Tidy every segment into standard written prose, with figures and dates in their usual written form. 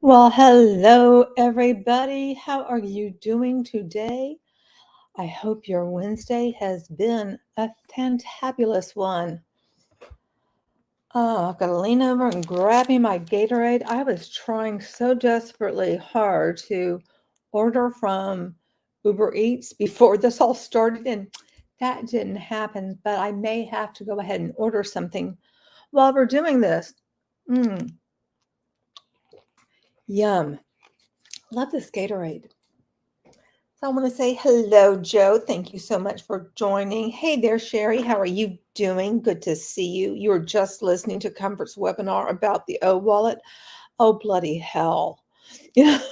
Well, hello, everybody. How are you doing today? I hope your Wednesday has been a fantabulous one. I've got to lean over and grab me my Gatorade. I was trying so desperately hard to order from Uber Eats before this all started, and that didn't happen, but I may have to go ahead and order something while we're doing this. Yum. Love this Gatorade. So I want to say hello, Joe. Thank you so much for joining. Hey there, Sherry. How are you doing? Good to see you. You were just listening to Comfort's webinar about the O wallet. Oh, bloody hell.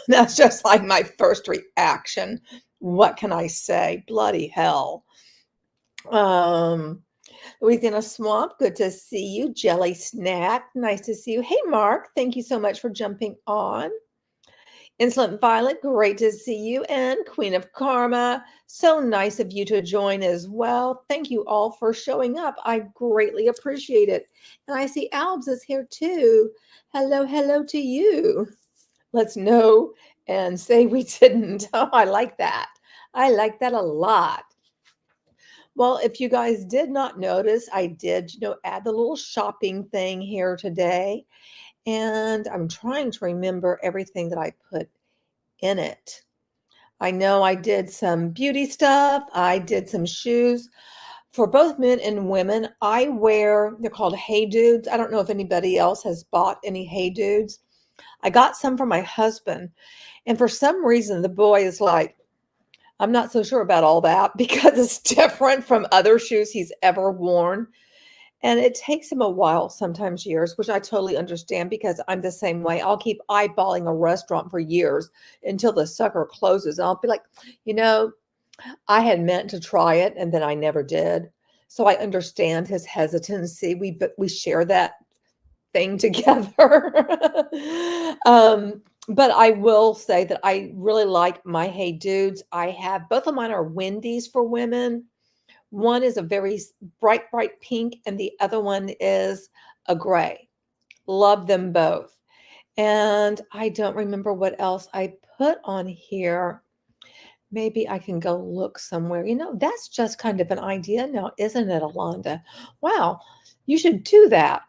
That's just like my first reaction. What can I say? Bloody hell. Louisiana Swamp, good to see you. Jelly Snack, nice to see you. Hey, Mark, thank you so much for jumping on. Insolent Violet, great to see you. And Queen of Karma, so nice of you to join as well. Thank you all for showing up. I greatly appreciate it. And I see Albs is here too. Hello, hello to you. Let's know and say we didn't. Oh, I like that. I like that a lot. Well, if you guys did not notice, I did, add the little shopping thing here today. And I'm trying to remember everything that I put in it. I know I did some beauty stuff. I did some shoes for both men and women. I wear, they're called Hey Dudes. I don't know if anybody else has bought any Hey Dudes. I got some for my husband. And for some reason, the boy is like, I'm not so sure about all that because it's different from other shoes he's ever worn. And it takes him a while, sometimes years, which I totally understand because I'm the same way. I'll keep eyeballing a restaurant for years until the sucker closes. And I'll be like, I had meant to try it and then I never did. So I understand his hesitancy. We share that thing together. But I will say that I really like my Hey Dudes. I have both of mine are Wendy's for women. One is a very bright, bright pink, and the other one is a gray. Love them both. And I don't remember what else I put on here. Maybe I can go look somewhere. That's just kind of an idea now, isn't it, Alonda? Wow, you should do that.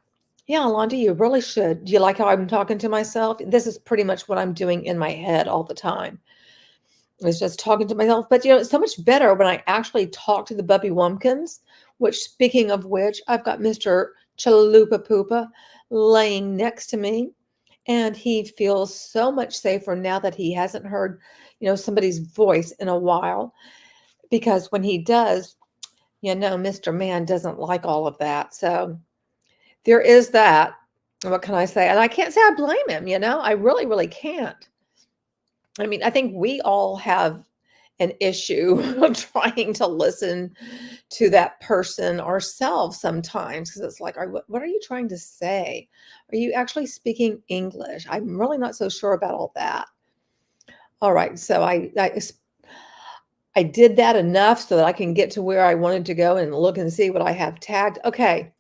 Yeah, Alonda, you really should. Do you like how I'm talking to myself? This is pretty much what I'm doing in my head all the time. It's just talking to myself. But, it's so much better when I actually talk to the Bubby Wumpkins, which, speaking of which, I've got Mr. Chalupa Poopa laying next to me. And he feels so much safer now that he hasn't heard, somebody's voice in a while. Because when he does, Mr. Man doesn't like all of that. So there is that. What can I say? And I can't say I blame him, I really, really can't. I mean, I think we all have an issue of trying to listen to that person ourselves sometimes because it's like, what are you trying to say? Are you actually speaking English? I'm really not so sure about all that. All right, so I did that enough so that I can get to where I wanted to go and look and see what I have tagged. Okay.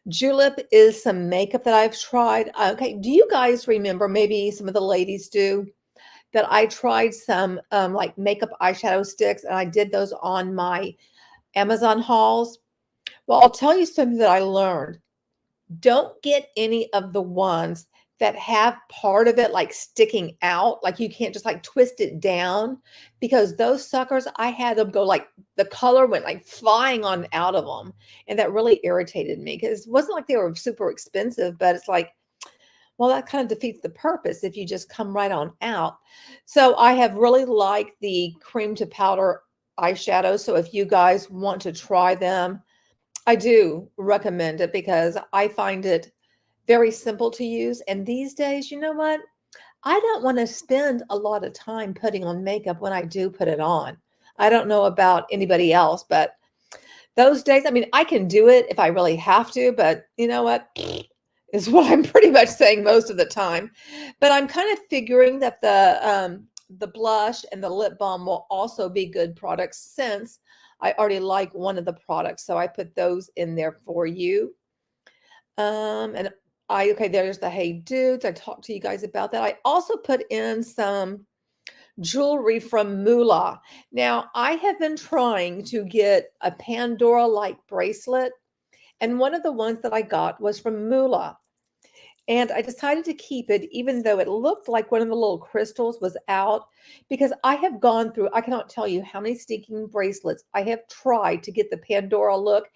Julep is some makeup that I've tried. Okay, do you guys remember, maybe some of the ladies do, that I tried some like makeup eyeshadow sticks and I did those on my Amazon hauls? Well, I'll tell you something that I learned. Don't get any of the ones that have part of it like sticking out, like you can't just like twist it down, because those suckers, I had them go like the color went like flying on out of them. And that really irritated me because it wasn't like they were super expensive, but it's like, well, that kind of defeats the purpose if you just come right on out. So I have really liked the cream to powder eyeshadow. So if you guys want to try them, I do recommend it because I find it very simple to use. And these days, you know what? I don't want to spend a lot of time putting on makeup when I do put it on. I don't know about anybody else, but those days, I mean, I can do it if I really have to, but you know what? Is what I'm pretty much saying most of the time. But I'm kind of figuring that the blush and the lip balm will also be good products since I already like one of the products. So I put those in there for you. And Okay, there's the Hey Dudes. I talked to you guys about that. I also put in some jewelry from Moolah. Now, I have been trying to get a Pandora-like bracelet, and one of the ones that I got was from Moolah. And I decided to keep it, even though it looked like one of the little crystals was out, because I have gone through, I cannot tell you how many stinking bracelets I have tried to get the Pandora look,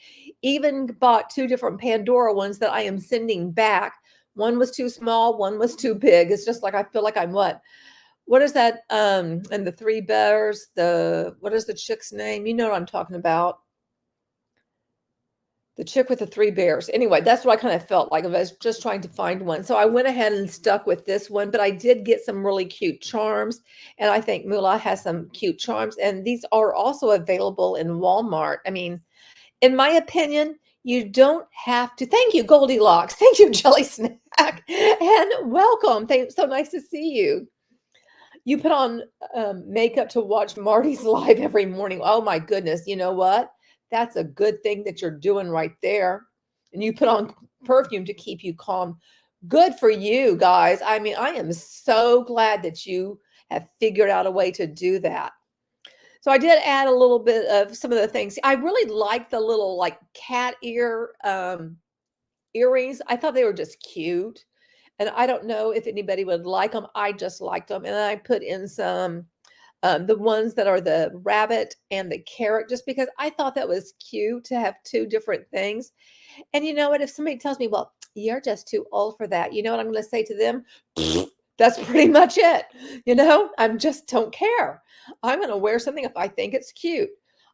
even bought 2 different Pandora ones that I am sending back. One was too small, one was too big. It's just like, I feel like I'm what is that? And the 3 bears, what is the chick's name? You know what I'm talking about. The chick with the 3 bears. Anyway, that's what I kind of felt like. I was just trying to find one. So I went ahead and stuck with this one, but I did get some really cute charms. And I think Moolah has some cute charms. And these are also available in Walmart. I mean, in my opinion, you don't have to. Thank you, Goldilocks. Thank you, Jelly Snack. And welcome. So nice to see you. You put on makeup to watch Marty's live every morning. Oh my goodness. You know what? That's a good thing that you're doing right there. And you put on perfume to keep you calm. Good for you guys. I mean, I am so glad that you have figured out a way to do that. So I did add a little bit of some of the things. I really like the little like cat ear earrings. I thought they were just cute. And I don't know if anybody would like them. I just liked them. And I put in some, the ones that are the rabbit and the carrot, just because I thought that was cute to have 2 different things. And you know what? If somebody tells me, well, you're just too old for that, you know what I'm going to say to them? That's pretty much it. You know, I just don't care. I'm going to wear something if I think it's cute.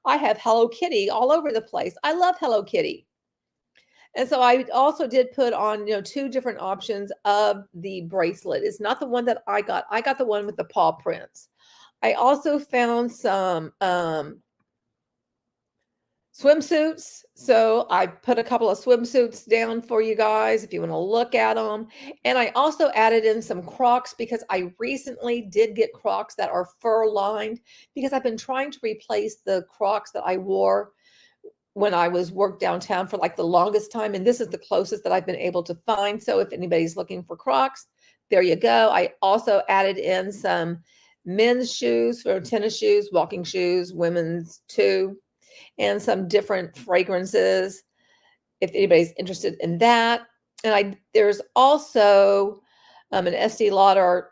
I have Hello Kitty all over the place. I love Hello Kitty. And so I also did put on, 2 different options of the bracelet. It's not the one that I got. I got the one with the paw prints. I also found some swimsuits. So I put a couple of swimsuits down for you guys if you want to look at them. And I also added in some Crocs because I recently did get Crocs that are fur lined, because I've been trying to replace the Crocs that I wore when I was worked downtown for like the longest time. And this is the closest that I've been able to find. So if anybody's looking for Crocs, there you go. I also added in some men's shoes, for tennis shoes, walking shoes, women's too, and some different fragrances if anybody's interested in that. And there's also an Estee Lauder,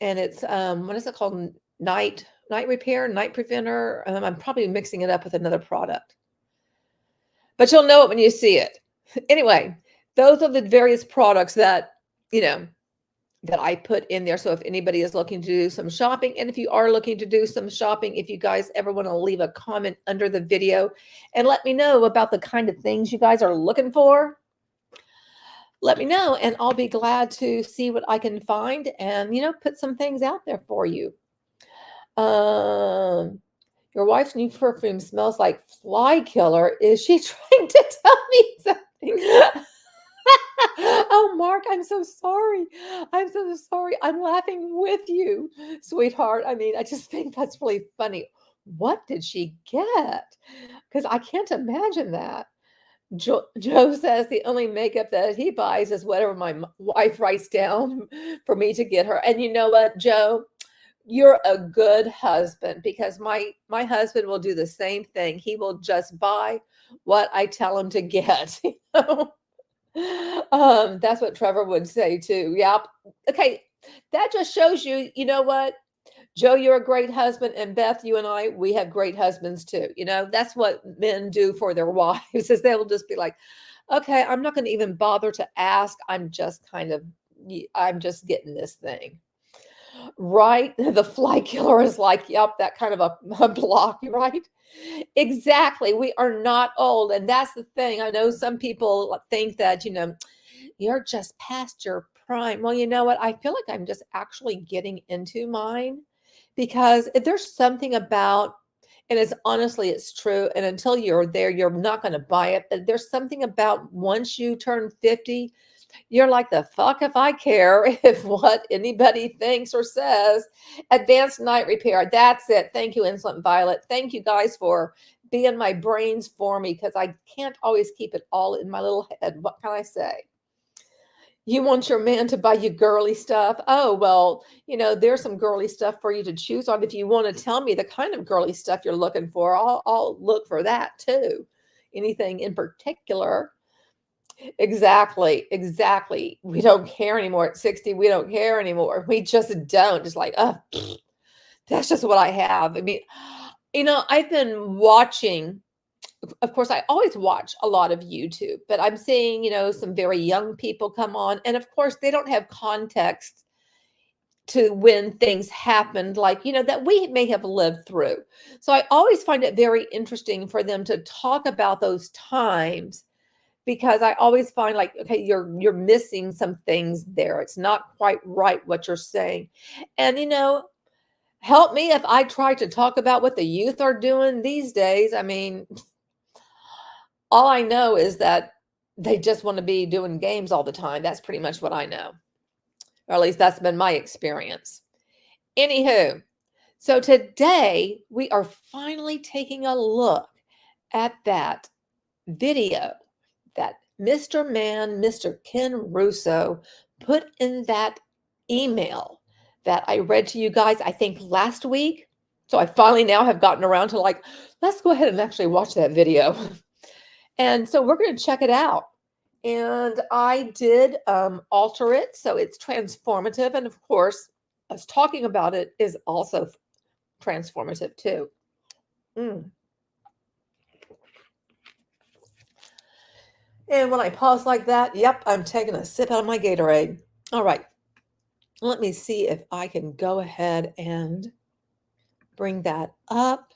and it's what is it called? Night repair, night preventer. I'm probably mixing it up with another product, but you'll know it when you see it. Anyway, those are the various products that, that I put in there. So if anybody is looking to do some shopping, and if you are looking to do some shopping, if you guys ever want to leave a comment under the video and let me know about the kind of things you guys are looking for, let me know, and I'll be glad to see what I can find and, put some things out there for you. Your wife's new perfume smells like fly killer. Is she trying to tell me something? Oh, Mark, I'm so sorry. I'm so sorry. I'm laughing with you, sweetheart. I mean, I just think that's really funny. What did she get? Because I can't imagine that. Joe says the only makeup that he buys is whatever my wife writes down for me to get her. And you know what, Joe? You're a good husband, because my husband will do the same thing. He will just buy what I tell him to get. That's what Trevor would say too. Yep. Okay. That just shows you, you know what, Joe, you're a great husband, and Beth, you and I, we have great husbands too. That's what men do for their wives, is they will just be like, okay, I'm not going to even bother to ask. I'm just getting this thing. Right. The fly killer is like, yep, that kind of a block, right? Exactly. We are not old. And that's the thing. I know some people think that, you're just past your prime. Well, you know what? I feel like I'm just actually getting into mine, because there's something about, and it's true. And until you're there, you're not going to buy it. But there's something about, once you turn 50, you're like, the fuck if I care if what anybody thinks or says. Advanced night repair. That's it. Thank you, Insolent Violet. Thank you guys for being my brains for me, because I can't always keep it all in my little head. What can I say? You want your man to buy you girly stuff? Oh, well, there's some girly stuff for you to choose on. If you want to tell me the kind of girly stuff you're looking for, I'll look for that too. Anything in particular? Exactly, exactly. We don't care anymore at 60. We don't care anymore. We just don't. Just like, oh, that's just what I have. I mean, I've been watching. Of course, I always watch a lot of YouTube, but I'm seeing, some very young people come on. And of course, they don't have context to when things happened, like, that we may have lived through. So I always find it very interesting for them to talk about those times, because I always find like, okay, you're missing some things there. It's not quite right what you're saying. And help me if I try to talk about what the youth are doing these days. I mean, all I know is that they just want to be doing games all the time. That's pretty much what I know. Or at least that's been my experience. Anywho, so today we are finally taking a look at that video that Mr. Man, Mr. Ken Russo put in that email that I read to you guys, I think last week. So I finally now have gotten around to like, let's go ahead and actually watch that video. And so we're going to check it out. And I did alter it so it's transformative. And of course, us talking about it is also transformative too. And when I pause like that, yep, I'm taking a sip out of my Gatorade. All right. Let me see if I can go ahead and bring that up.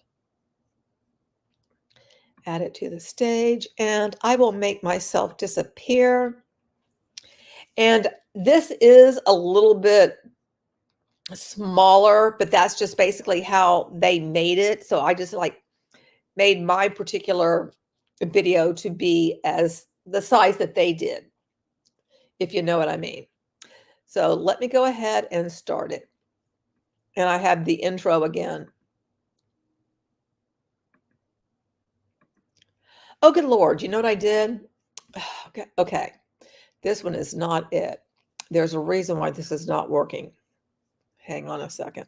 Add it to the stage, and I will make myself disappear. And this is a little bit smaller, but that's just basically how they made it. So I just like made my particular video to be as the size that they did, if you know what I mean. So let me go ahead and start it. And I have the intro again. Oh, good Lord. You know what I did? Okay. This one is not it. There's a reason why this is not working. Hang on a second.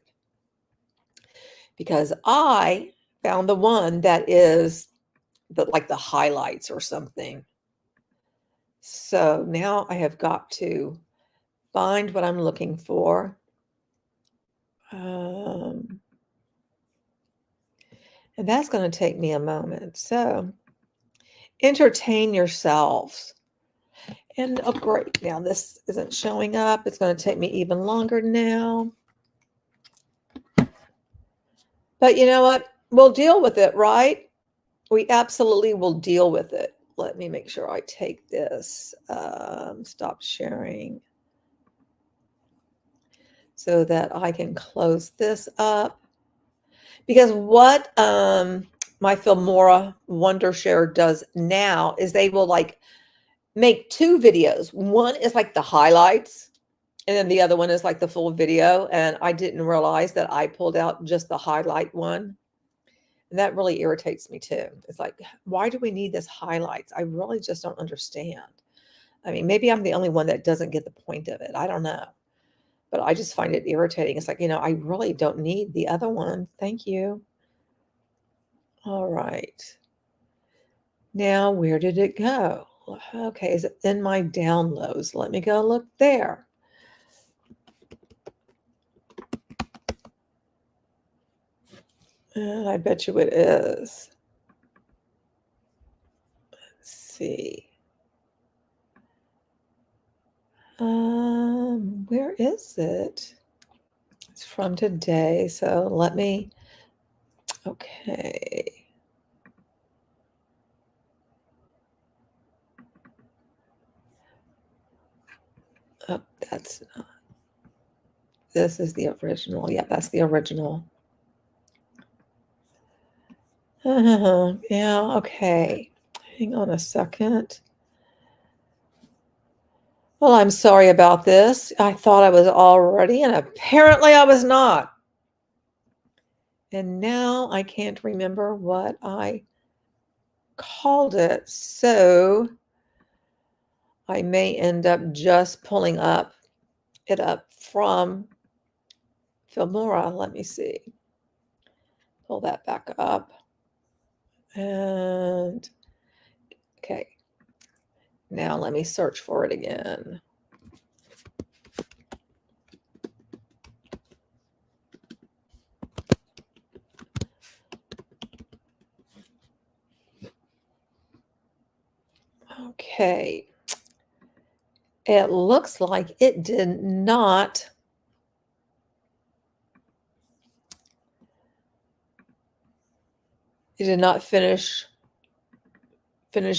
Because I found the one that is like the highlights or something. So now I have got to find what I'm looking for. And that's going to take me a moment. So entertain yourselves. And oh, great. Now this isn't showing up. It's going to take me even longer now. But you know what? We'll deal with it, right? We absolutely will deal with it. Let me make sure I take this. Stop sharing so that I can close this up. Because what my Filmora Wondershare does now is they will like make two videos. One is like the highlights, and then the other one is like the full video. And I didn't realize that I pulled out just the highlight one. And that really irritates me too. It's like, why do we need this highlights? I really just don't understand. I mean, maybe I'm the only one that doesn't get the point of it. I don't know. But I just find it irritating. It's like, I really don't need the other one. Thank you. All right. Now, where did it go? Okay, is it in my downloads? Let me go look there. I bet you it is. Let's see. Where is it? It's from today. So let me, okay. Oh, that's not. This is the original. Yeah, that's the original. Yeah, okay. Hang on a second. Well, I'm sorry about this. I thought I was all ready, and apparently I was not. And now I can't remember what I called it. So I may end up just pulling it up from Filmora. Let me see. Pull that back up. And okay. Now let me search for it again. Okay. It looks like it did not finish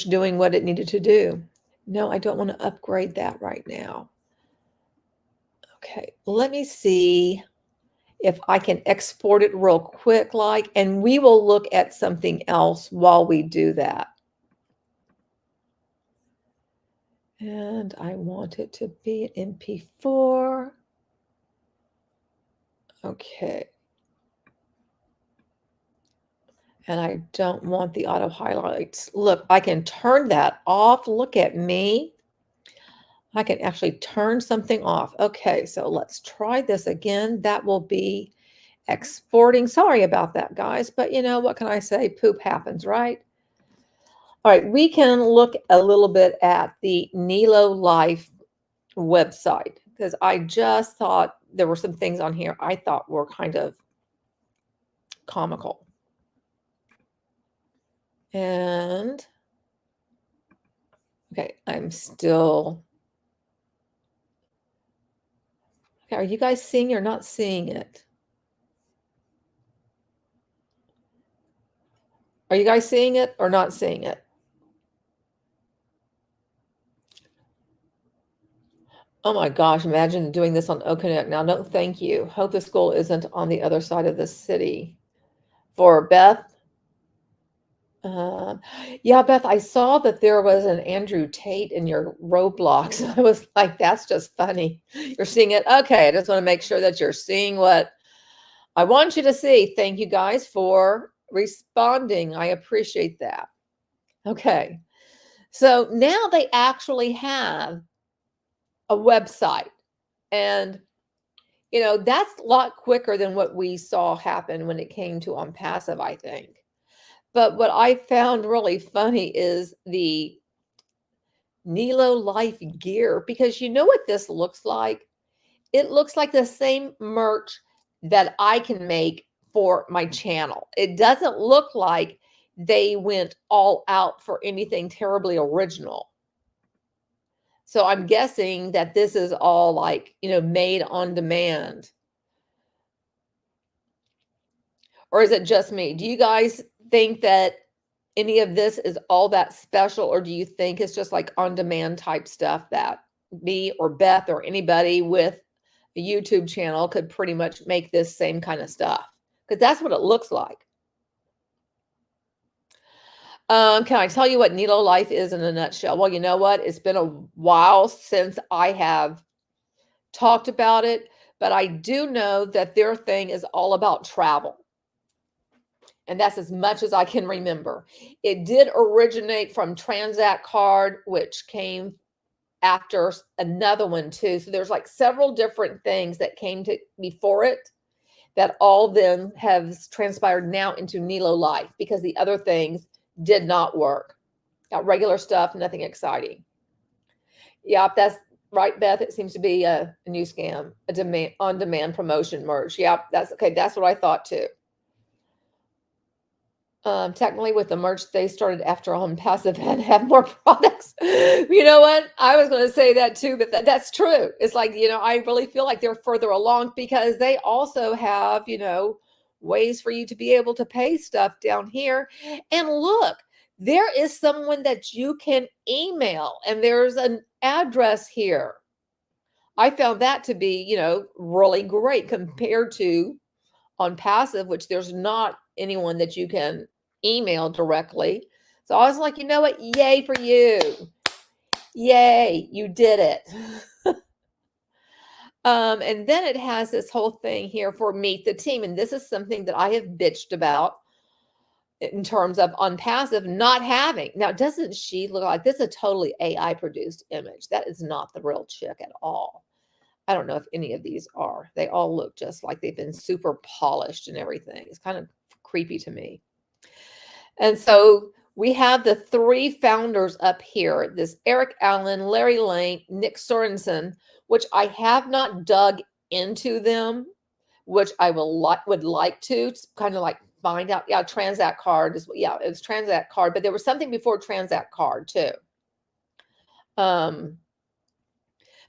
doing what it needed to do. No, I don't want to upgrade that right now. Okay, let me see if I can export it real quick, and we will look at something else while we do that. And I want it to be an MP4. Okay. And I don't want the auto highlights. Look, I can turn that off. Look at me. I can actually turn something off. Okay, so let's try this again. That will be exporting. Sorry about that, guys, but you know, what can I say? Poop happens, right? All right, we can look a little bit at the Nelo Life website because I just thought there were some things on here I thought were kind of comical. And okay, I'm still. Okay, are you guys seeing or not seeing it? Are you guys seeing it or not seeing it? Oh my gosh, imagine doing this on OConnect. Now, no, thank you. Hope the school isn't on the other side of the city. For Beth, yeah, Beth, I saw that there was an Andrew Tate in your Roblox. I was like, that's just funny. You're seeing it? Okay, I just want to make sure that you're seeing what I want you to see. Thank you guys for responding. I appreciate that. Okay, so now they actually have a website. And, you know, that's a lot quicker than what we saw happen when it came to ONPASSIVE, I think. But what I found really funny is the Nelo Life gear, because you know what this looks like? It looks like the same merch that I can make for my channel. It doesn't look like they went all out for anything terribly original. So I'm guessing that this is all like, you know, made on demand. Or is it just me? Do you guys think that any of this is all that special, or do you think it's just like on demand type stuff that me or Beth or anybody with a YouTube channel could pretty much make this same kind of stuff? Because that's what it looks like. Can I tell you what Nelo Life is in a nutshell? Well, you know what? It's been a while since I have talked about it, but I do know that their thing is all about travel. And that's as much as I can remember. It did originate from Transact Card, which came after another one too. So there's like several different things that came to before it that all then have transpired now into Nelo Life because the other things did not work. Got regular stuff, nothing exciting. Yeah, that's right, Beth. It seems to be a new scam, a on-demand promotion merch. Yeah, that's okay. That's what I thought too. Technically with the merch they started after ONPASSIVE and have more products. You know what? I was going to say that too, but that's true. It's like, you know, I really feel like they're further along because they also have, you know, ways for you to be able to pay stuff down here. And look, there is someone that you can email and there's an address here. I found that to be, you know, really great compared to ONPASSIVE, which there's not anyone that you can email directly. So I was like, you know what? Yay for you. Yay, you did it. And then it has this whole thing here for Meet the Team. And this is something that I have bitched about in terms of ONPASSIVE not having. Now, doesn't she look like this is a totally AI produced image? That is not the real chick at all. I don't know if any of these are. They all look just like they've been super polished and everything. It's kind of creepy to me. And so we have the three founders up here, this Eric Allen, Larry Lane, Nick Sorensen, which I have not dug into them, which I would like to kind of like find out. Yeah, Transact Card is, yeah, it was Transact Card, but there was something before Transact Card too.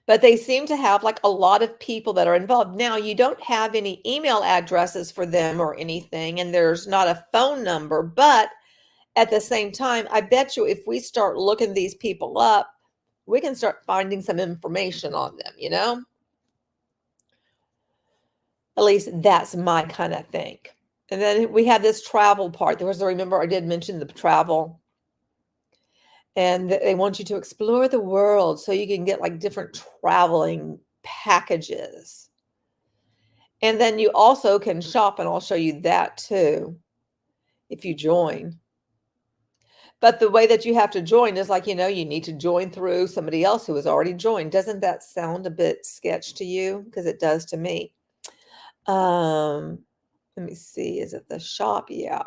But they seem to have like a lot of people that are involved. Now, you don't have any email addresses for them or anything, and there's not a phone number, but at the same time, I bet you if we start looking these people up, we can start finding some information on them, you know? At least that's my kind of thing. And then we have this travel part. Remember, I did mention the travel. And they want you to explore the world so you can get like different traveling packages. And then you also can shop, and I'll show you that too if you join. But the way that you have to join is like, you need to join through somebody else who has already joined. Doesn't that sound a bit sketch to you? Because it does to me. Let me see. Is it the shop? Yeah.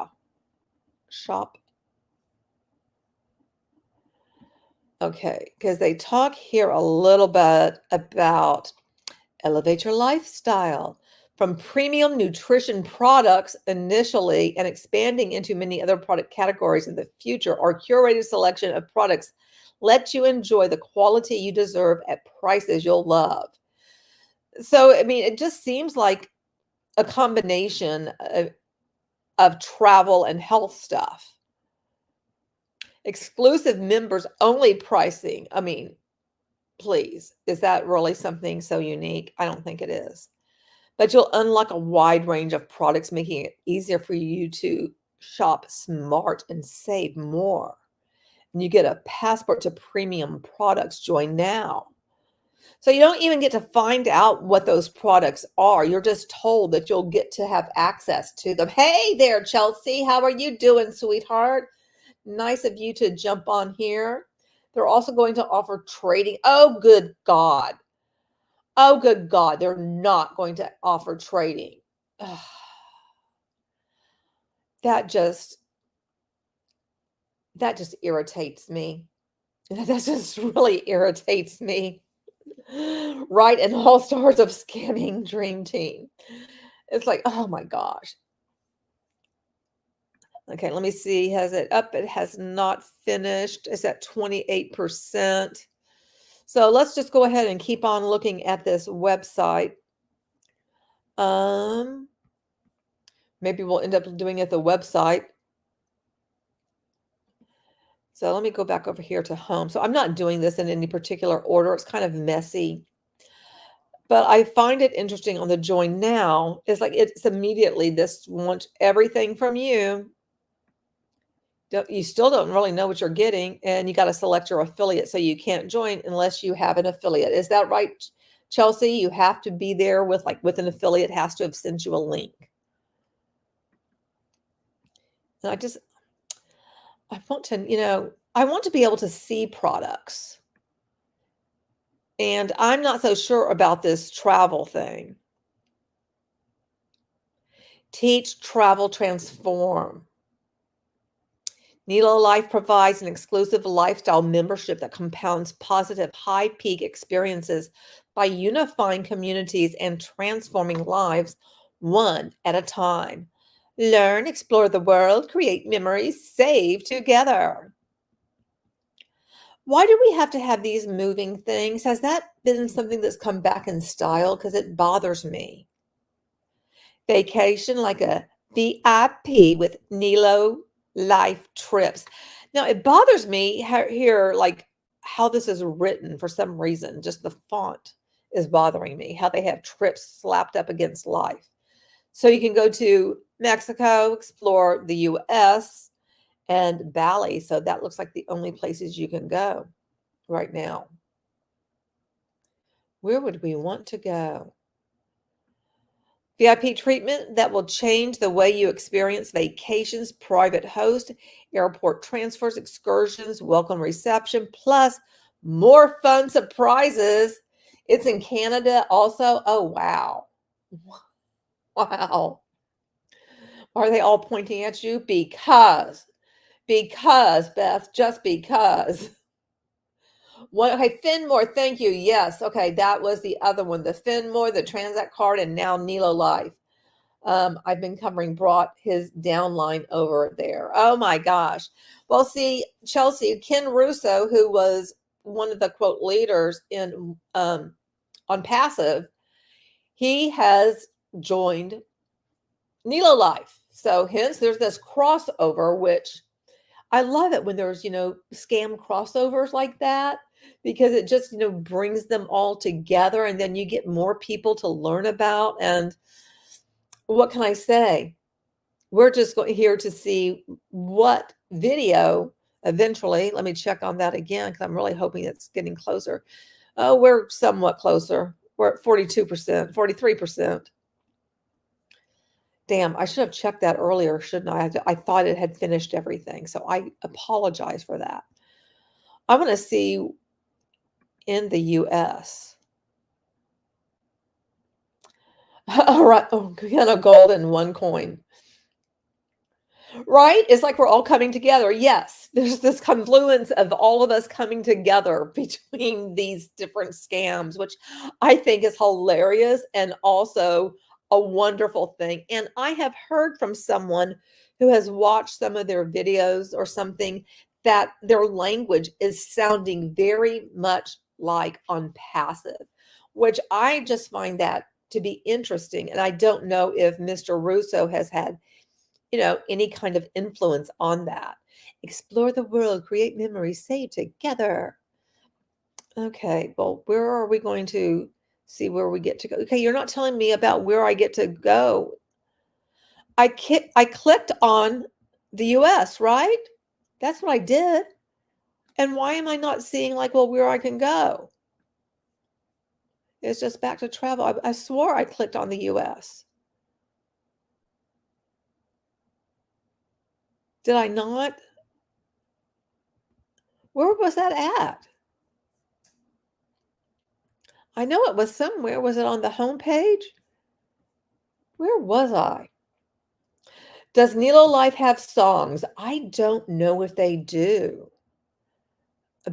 Shop. Okay. Because they talk here a little bit about elevate your lifestyle from premium nutrition products initially and expanding into many other product categories in the future. Our curated selection of products let you enjoy the quality you deserve at prices you'll love. So, I mean, it just seems like a combination of travel and health stuff. Exclusive members only pricing. I mean, please, is that really something so unique? I don't think it is. But you'll unlock a wide range of products, making it easier for you to shop smart and save more. And you get a passport to premium products. Join now. So you don't even get to find out what those products are. You're just told that you'll get to have access to them. Hey there, Chelsea. How are you doing, sweetheart? Nice of you to jump on here. They're also going to offer trading. Oh, good God. Oh, good God. They're not going to offer trading. Ugh. That just irritates me. That just really irritates me. Right, and all stars of scamming dream team. It's like, oh my gosh. Okay, let me see. Has it up? It has not finished. It's at 28%. So let's just go ahead and keep on looking at this website. Maybe we'll end up doing it the website. So let me go back over here to home. So I'm not doing this in any particular order. It's kind of messy. But I find it interesting on the join now. It's like it's immediately this wants everything from you. You still don't really know what you're getting, and you got to select your affiliate, so you can't join unless you have an affiliate. Is that right, Chelsea? You have to be there with an affiliate, has to have sent you a link. And I want to be able to see products. And I'm not so sure about this travel thing. Teach, travel, transform. Nelo Life provides an exclusive lifestyle membership that compounds positive high peak experiences by unifying communities and transforming lives one at a time. Learn, explore the world, create memories, save together. Why do we have to have these moving things? Has that been something that's come back in style? Because it bothers me. Vacation like a VIP with Nelo Life Trips. Now, it bothers me here, like how this is written for some reason. Just the font is bothering me, how they have trips slapped up against life. So you can go to Mexico, explore the U.S., and Bali. So that looks like the only places you can go right now. Where would we want to go? VIP treatment that will change the way you experience vacations, private host, airport transfers, excursions, welcome reception, plus more fun surprises. It's in Canada also. Oh, wow. Wow. Are they all pointing at you? Because, Beth, just because. What? Okay, Finmore, thank you. Yes, okay, that was the other one. The Finmore, the Transact card, and now Nelo Life. I've been covering brought his downline over there. Oh my gosh. Well, see, Chelsea, Ken Russo, who was one of the quote leaders in on passive, he has joined Nelo Life. So hence there's this crossover, which I love it when there's, scam crossovers like that because it just, brings them all together and then you get more people to learn about. And what can I say? We're just here to see what video eventually. Let me check on that again because I'm really hoping it's getting closer. Oh, we're somewhat closer. We're at 42%, 43%. Damn, I should have checked that earlier, shouldn't I? I thought it had finished everything, so I apologize for that. I want to see in the US. All right, gold and one coin. Right? It's like we're all coming together. Yes, there's this confluence of all of us coming together between these different scams, which I think is hilarious and also a wonderful thing. And I have heard from someone who has watched some of their videos or something that their language is sounding very much like on passive, which I just find that to be interesting. And I don't know if Mr. Russo has had any kind of influence on that. Explore the world, create memories, save together. Okay, well, where are we going to see where we get to go? Okay, you're not telling me about where I get to go. I clicked on the US, right? That's what I did. And why am I not seeing where I can go? It's just back to travel. I swore I clicked on the US. Did I not? Where was that at? I know it was somewhere. Was it on the home page? Where was I? Does Nelo Life have songs? I don't know if they do.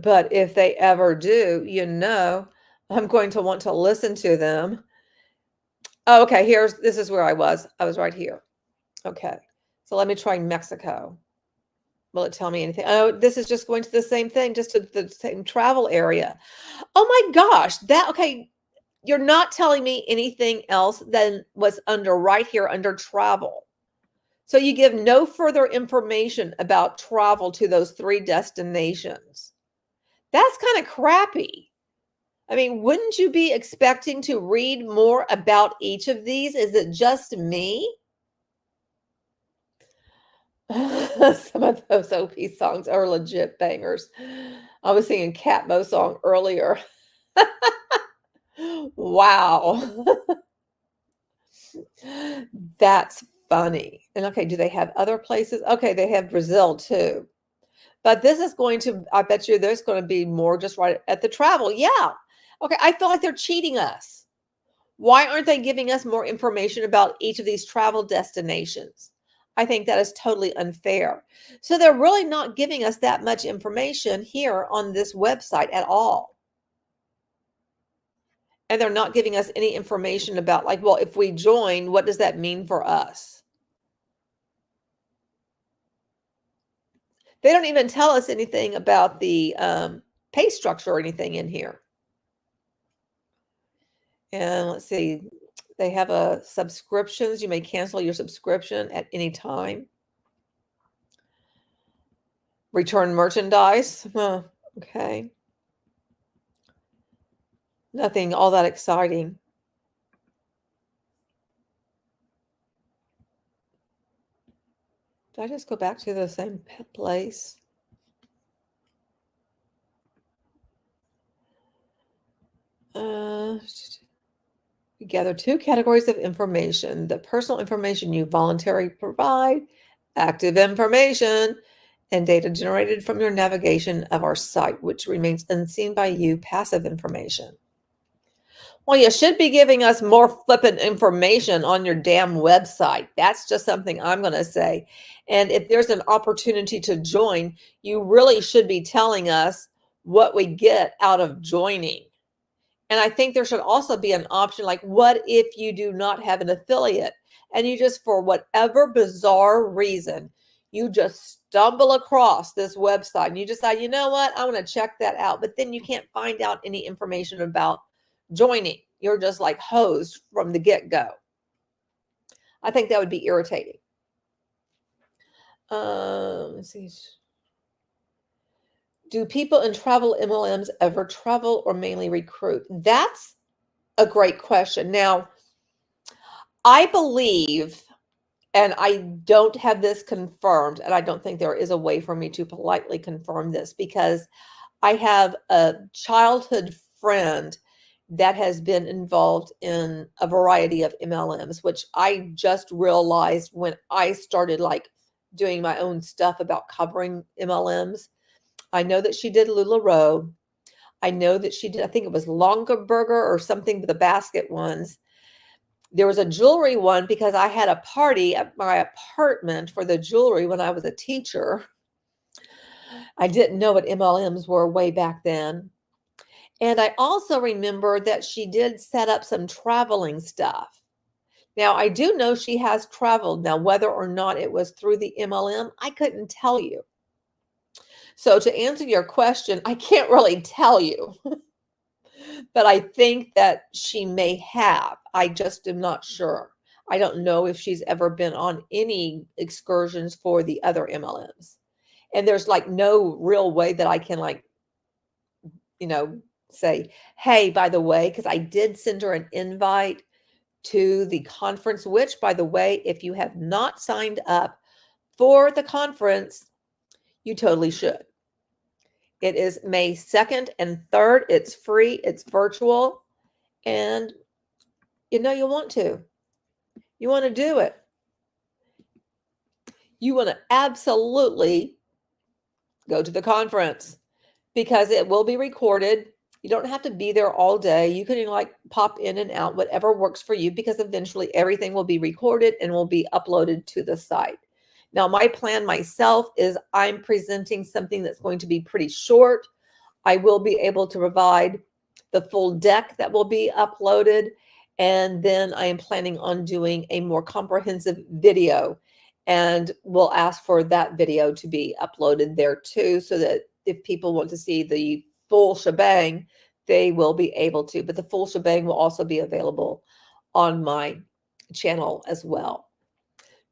But if they ever do, I'm going to want to listen to them. Oh, okay, this is where I was. I was right here. Okay. So let me try Mexico. Will it tell me anything? Oh, this is just going to the same thing, just to the same travel area. Oh my gosh. Okay. You're not telling me anything else than what's right here under travel. So you give no further information about travel to those 3 destinations. That's kind of crappy. I mean, wouldn't you be expecting to read more about each of these? Is it just me? Some of those OP songs are legit bangers. I was singing Catmo song earlier. Wow. That's funny. And okay, do they have other places? Okay, they have Brazil too. But this is going to, I bet you there's going to be more just right at the travel. Yeah. Okay, I feel like they're cheating us. Why aren't they giving us more information about each of these travel destinations? I think that is totally unfair. So they're really not giving us that much information here on this website at all. And they're not giving us any information about well, if we join, what does that mean for us? They don't even tell us anything about the pay structure or anything in here. And let's see, they have subscriptions. You may cancel your subscription at any time. Return merchandise. Okay. Nothing all that exciting. Did I just go back to the same place? We gather two categories of information: the personal information you voluntarily provide, active information, and data generated from your navigation of our site, which remains unseen by you, passive information. Well, you should be giving us more flippant information on your damn website. That's just something I'm going to say. And if there's an opportunity to join, you really should be telling us what we get out of joining. And I think there should also be an option like, what if you do not have an affiliate and you just, for whatever bizarre reason, you just stumble across this website and you decide, you know what, I want to check that out. But then you can't find out any information about joining. You're just like hosed from the get-go. I think that would be irritating. Let's see. Do people in travel MLMs ever travel or mainly recruit? That's a great question. Now, I believe, and I don't have this confirmed, and I don't think there is a way for me to politely confirm this, because I have a childhood friend that has been involved in a variety of MLMs, which I just realized when I started like doing my own stuff about covering MLMs. I know that she did LuLaRoe. I know that she did, I think it was Longaberger or something, the basket ones. There was a jewelry one because I had a party at my apartment for the jewelry when I was a teacher. I didn't know what MLMs were way back then. And I also remember that she did set up some traveling stuff. Now, I do know she has traveled. Now, whether or not it was through the MLM, I couldn't tell you. So to answer your question, I can't really tell you. But I think that she may have. I just am not sure. I don't know if she's ever been on any excursions for the other MLMs. And there's like no real way that I can like, say, hey, by the way, because I did send her an invite to the conference, which, by the way, if you have not signed up for the conference, you totally should. It is May 2nd and 3rd. It's free. It's virtual. And you want to. You want to do it. You want to absolutely go to the conference because it will be recorded. You don't have to be there all day. You can like pop in and out, whatever works for you, because eventually everything will be recorded and will be uploaded to the site. Now, my plan myself is I'm presenting something that's going to be pretty short. I will be able to provide the full deck that will be uploaded. And then I am planning on doing a more comprehensive video, and we'll ask for that video to be uploaded there too, so that if people want to see the full shebang, they will be able to. But the full shebang will also be available on my channel as well,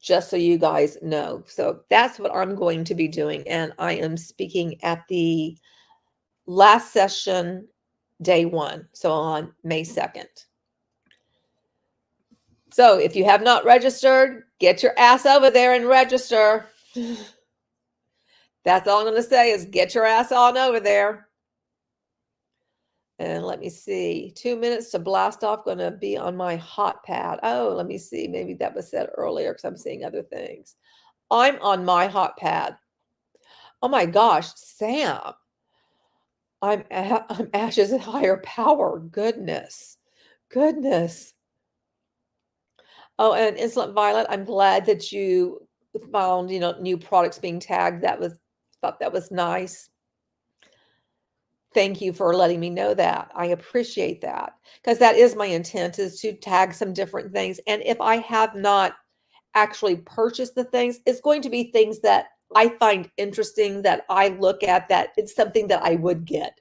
just so you guys know. So that's what I'm going to be doing. And I am speaking at the last session, day 1, so on May 2nd. So if you have not registered, get your ass over there and register. That's all I'm going to say is get your ass on over there. And let me see, 2 minutes to blast off, going to be on my hot pad. Oh, let me see. Maybe that was said earlier because I'm seeing other things. I'm on my hot pad. Oh my gosh, Sam. I'm Ash's higher power. Goodness. Oh, and Insolent Violet, I'm glad that you found, new products being tagged. Thought that was nice. Thank you for letting me know that. I appreciate that, because that is my intent, is to tag some different things. And if I have not actually purchased the things, it's going to be things that I find interesting, that I look at, that it's something that I would get.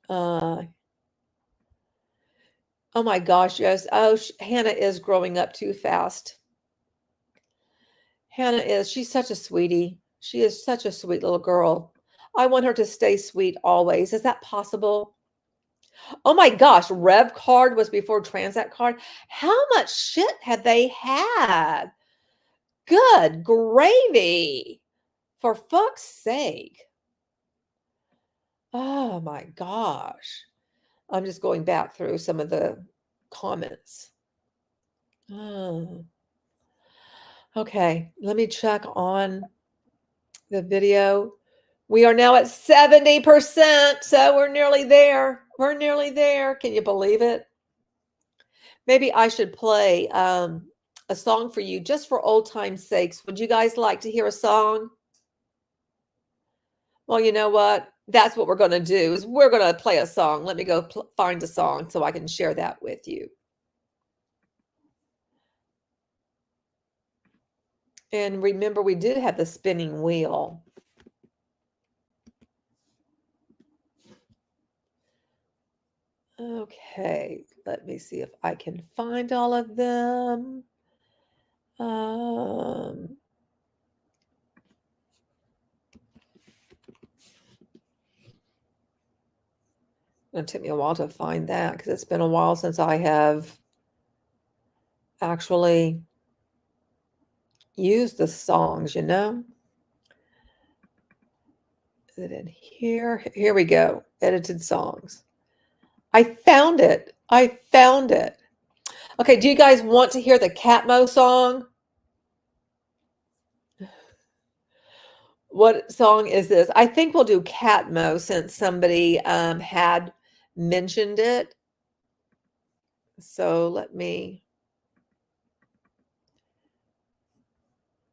Oh my gosh, yes. Oh, Hannah is growing up too fast. Hannah is. She's such a sweetie. She is such a sweet little girl. I want her to stay sweet always. Is that possible? Oh my gosh, Rev card was before Transact card. How much shit have they had? Good gravy. For fuck's sake. Oh my gosh. I'm just going back through some of the comments. Okay, let me check on the video. We are now at 70%, so we're nearly there. We're nearly there. Can you believe it? Maybe I should play a song for you just for old time's sakes. Would you guys like to hear a song? Well, you know what? That's what we're going to do is we're going to play a song. Let me go find a song so I can share that with you. And remember, we did have the spinning wheel. Okay, let me see if I can find all of them. It took me a while to find that because it's been a while since I have actually used the songs, you know. Is it in here? Here we go. Edited songs. I found it. I found it. Okay, do you guys want to hear the Catmo song? What song is this? I think we'll do Catmo since somebody had mentioned it. So let me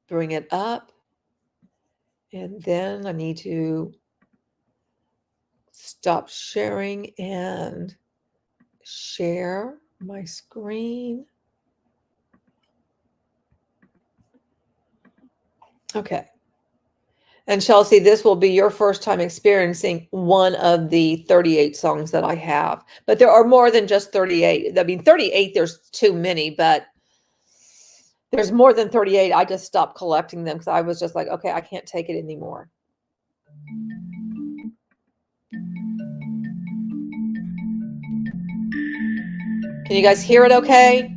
bring it up. And then I need to stop sharing and share my screen. Okay. And Chelsea, this will be your first time experiencing one of the 38 songs that I have. But there are more than just 38. I mean, 38, there's too many, but there's more than 38. I just stopped collecting them because I was just like, okay, I can't take it anymore. Can you guys hear it okay?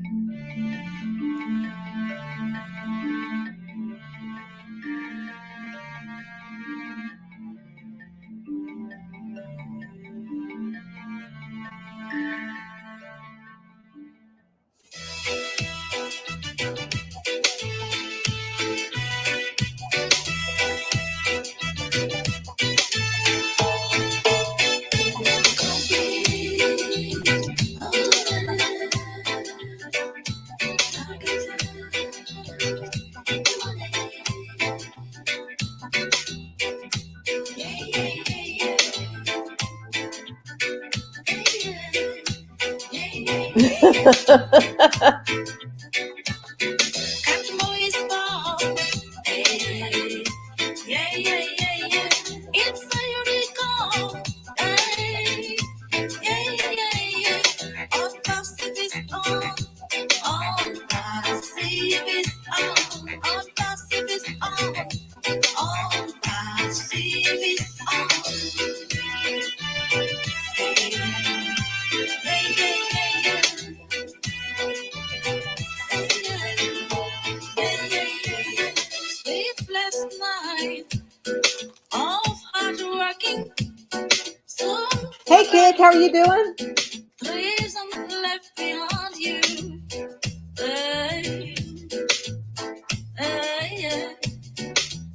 Hey kids, how are you doing?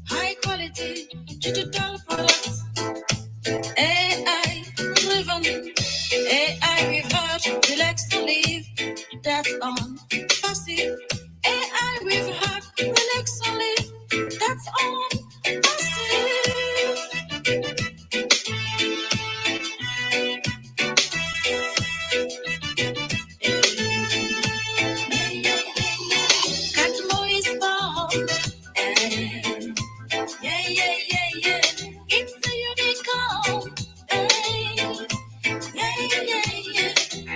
High quality digital products, AI driven, AI reverse, relax to live. That's on passive. AI reverse, relax to live. That's on passive. Catmo is born. Yeah. It's a unicorn. Yeah.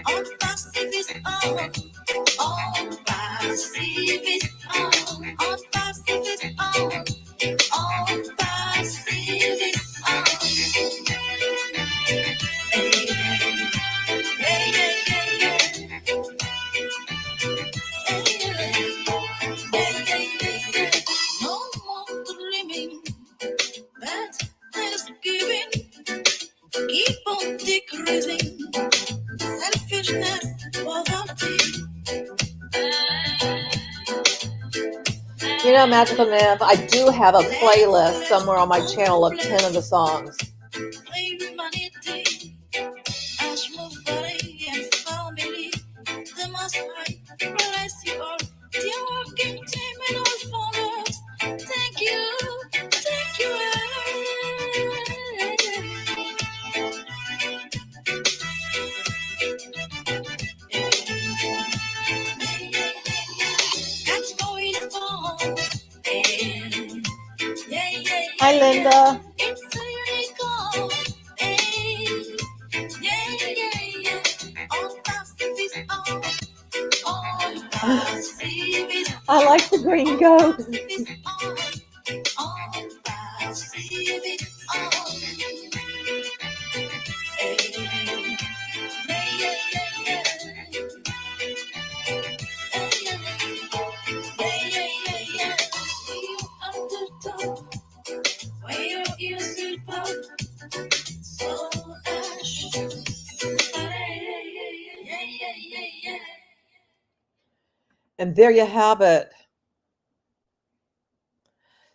On passive is on. On passive is on. On passive is on. On passive is on. No more dreaming, but just giving. Keep on decreasing. Selfishness, poverty. know, Magical Nev, I do have a playlist somewhere on my channel of 10 of the songs. Thank you. Hi, Linda. I like the green goat. And there you have it.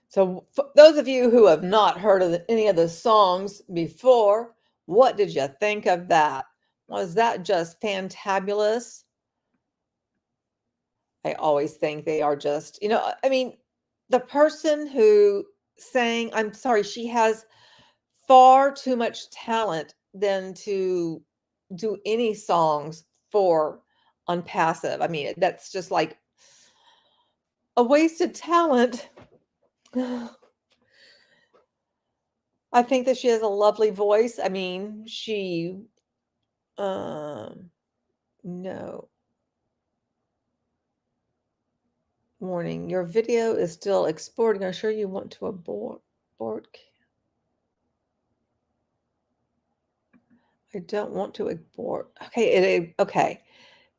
So for those of you who have not heard of any of the songs before, what did you think of that? Was that just fantabulous? I always think they are just, I mean, the person who sang, I'm sorry, she has far too much talent than to do any songs for ONPASSIVE. I mean, that's just like a wasted talent. I think that she has a lovely voice. I mean, no. Warning, your video is still exporting. I'm sure you want to abort. I don't want to abort. Okay, okay.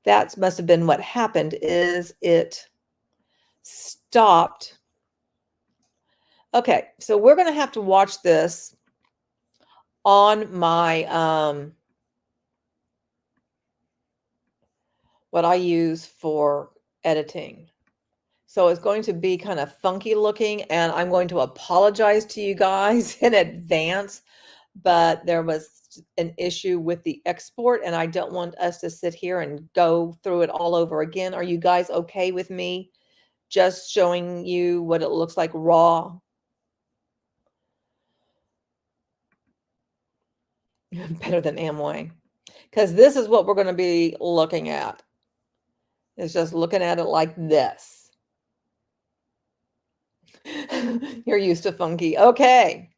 That must have been what happened, is it stopped. Okay, so we're going to have to watch this on my what I use for editing. So it's going to be kind of funky looking, and I'm going to apologize to you guys in advance, but there was an issue with the export, and I don't want us to sit here and go through it all over again. Are you guys okay with me just showing you what it looks like raw? Better than Amway, because this is what we're going to be looking at. It's just looking at it like this. You're used to funky. Okay.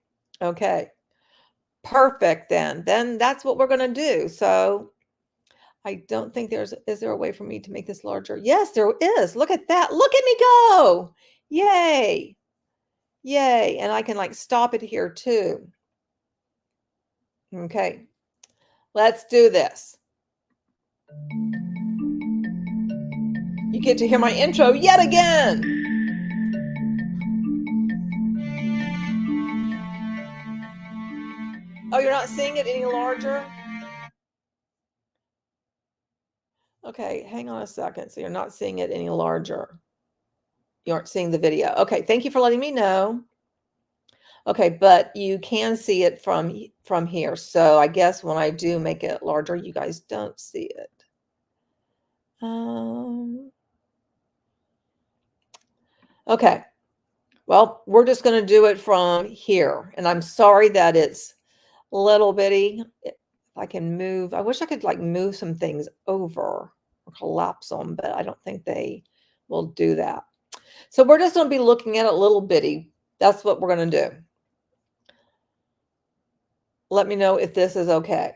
Perfect then. Then that's what we're going to do. So I don't think is there a way for me to make this larger? Yes, there is. Look at that. Look at me go. Yay. And I can like stop it here too. Okay. Let's do this. You get to hear my intro yet again. Oh, you're not seeing it any larger? Okay, hang on a second. So you're not seeing it any larger. You aren't seeing the video. Okay, thank you for letting me know. Okay, but you can see it from here. So I guess when I do make it larger, you guys don't see it. Okay. Well, we're just going to do it from here. And I'm sorry that it's a little bitty. If I can move, I wish I could like move some things over or collapse them, but I don't think they will do that. So we're just going to be looking at it a little bitty. That's what we're going to do. Let me know if this is okay.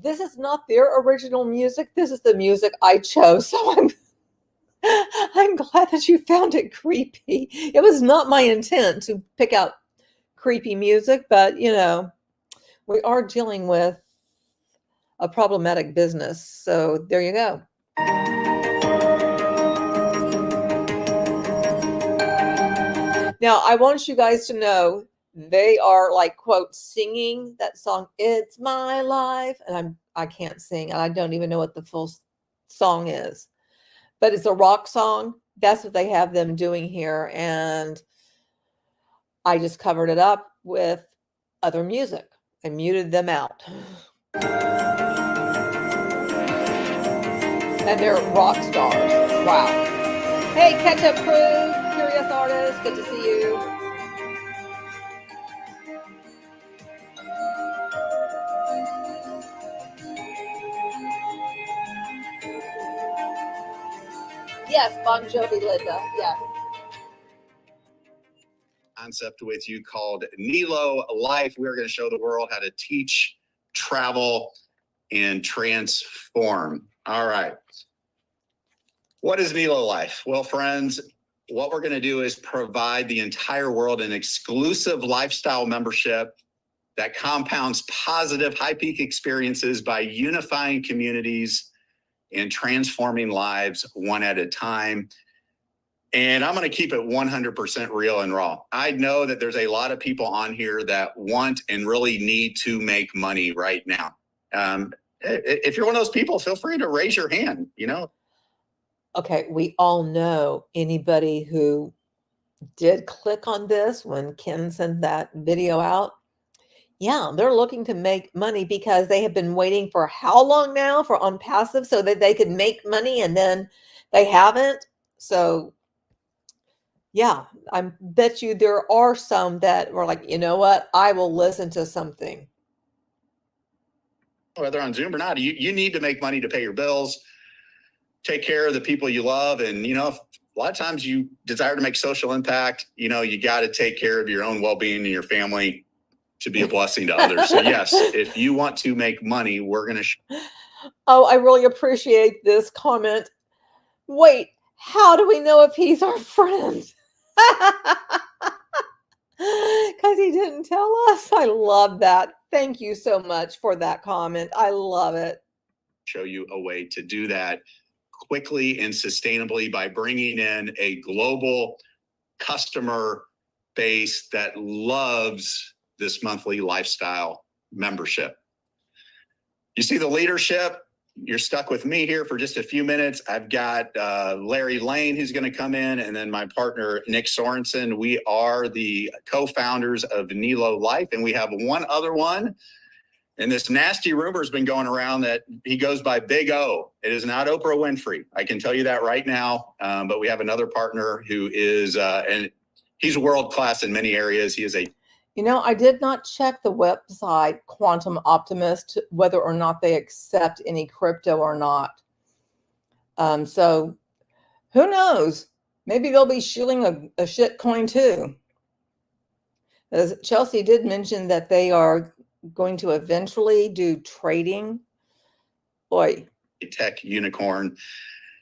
this is not their original music. This is the music I chose. So I'm glad that you found it creepy. It was not my intent to pick out creepy music, but you know, we are dealing with a problematic business. So there you go. Now, I want you guys to know they are like, quote, singing that song, It's My Life. And I can't sing. And I don't even know what the full song is. But it's a rock song. That's what they have them doing here. And I just covered it up with other music and muted them out. And they're rock stars. Wow. Hey, Catch Up Crew, Curious Artist, good to see you. Yes, Bon Jovi, Linda, yes. Concept with you called Nelo Life. We're going to show the world how to teach, travel, and transform. All right. What is Nelo Life? Well, friends, what we're going to do is provide the entire world an exclusive lifestyle membership that compounds positive high peak experiences by unifying communities and transforming lives one at a time. And I'm going to keep it 100% real and raw. I know that there's a lot of people on here that want and really need to make money right now. If you're one of those people, feel free to raise your hand, you know. Okay, we all know anybody who did click on this when Ken sent that video out. Yeah, they're looking to make money because they have been waiting for how long now for ONPASSIVE so that they could make money, and then they haven't. So yeah, I bet you there are some that were like, you know what, I will listen to something. Whether on Zoom or not, you need to make money to pay your bills, take care of the people you love. And, you know, a lot of times you desire to make social impact, you know, you got to take care of your own well-being and your family to be a blessing to others. So yes, if you want to make money, we're going to. Oh, I really appreciate this comment. Wait, how do we know if he's our friend? Because he didn't tell us. I love that. Thank you so much for that comment. I love it. Show you a way to do that quickly and sustainably by bringing in a global customer base that loves this monthly lifestyle membership. You see the leadership. You're stuck with me here for just a few minutes. I've got Larry Lane, who's going to come in, and then my partner, Nick Sorensen. We are the co-founders of Nelo Life, and we have one other one. And this nasty rumor has been going around that he goes by Big O. It is not Oprah Winfrey. I can tell you that right now. But we have another partner who is, and he's world-class in many areas. He is a... You know, I did not check the website Quantum Optimist, whether or not they accept any crypto or not. So who knows? Maybe they'll be shilling a shit coin too. As Chelsea did mention that they are going to eventually do trading. Boy. Tech unicorn.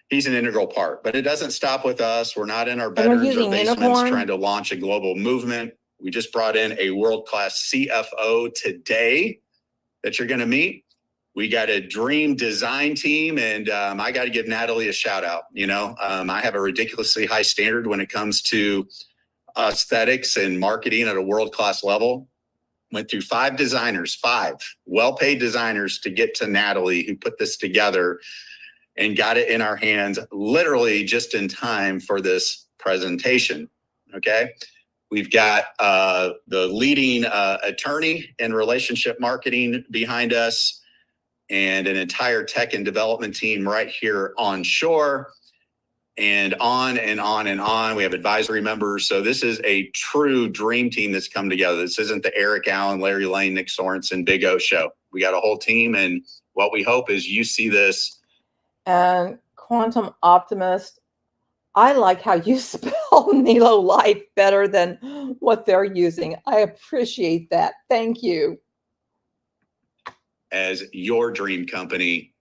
He's an integral part, but it doesn't stop with us. We're not in our bedrooms or basements trying to launch a global movement. We just brought in a world-class CFO today that you're going to meet. We got a dream design team, and I got to give Natalie a shout out. You know, I have a ridiculously high standard when it comes to aesthetics and marketing at a world-class level. Went through 5 designers, 5 well-paid designers to get to Natalie, who put this together and got it in our hands literally just in time for this presentation. Okay. We've got the leading attorney in relationship marketing behind us, and an entire tech and development team right here on shore, and on and on and on. We have advisory members. So this is a true dream team that's come together. This isn't the Eric Allen, Larry Lane, Nick Sorensen, Big O show. We got a whole team, and what we hope is you see this. And Quantum Optimist, I like how you spell Nelo Life better than what they're using. I appreciate that. Thank you. as your dream company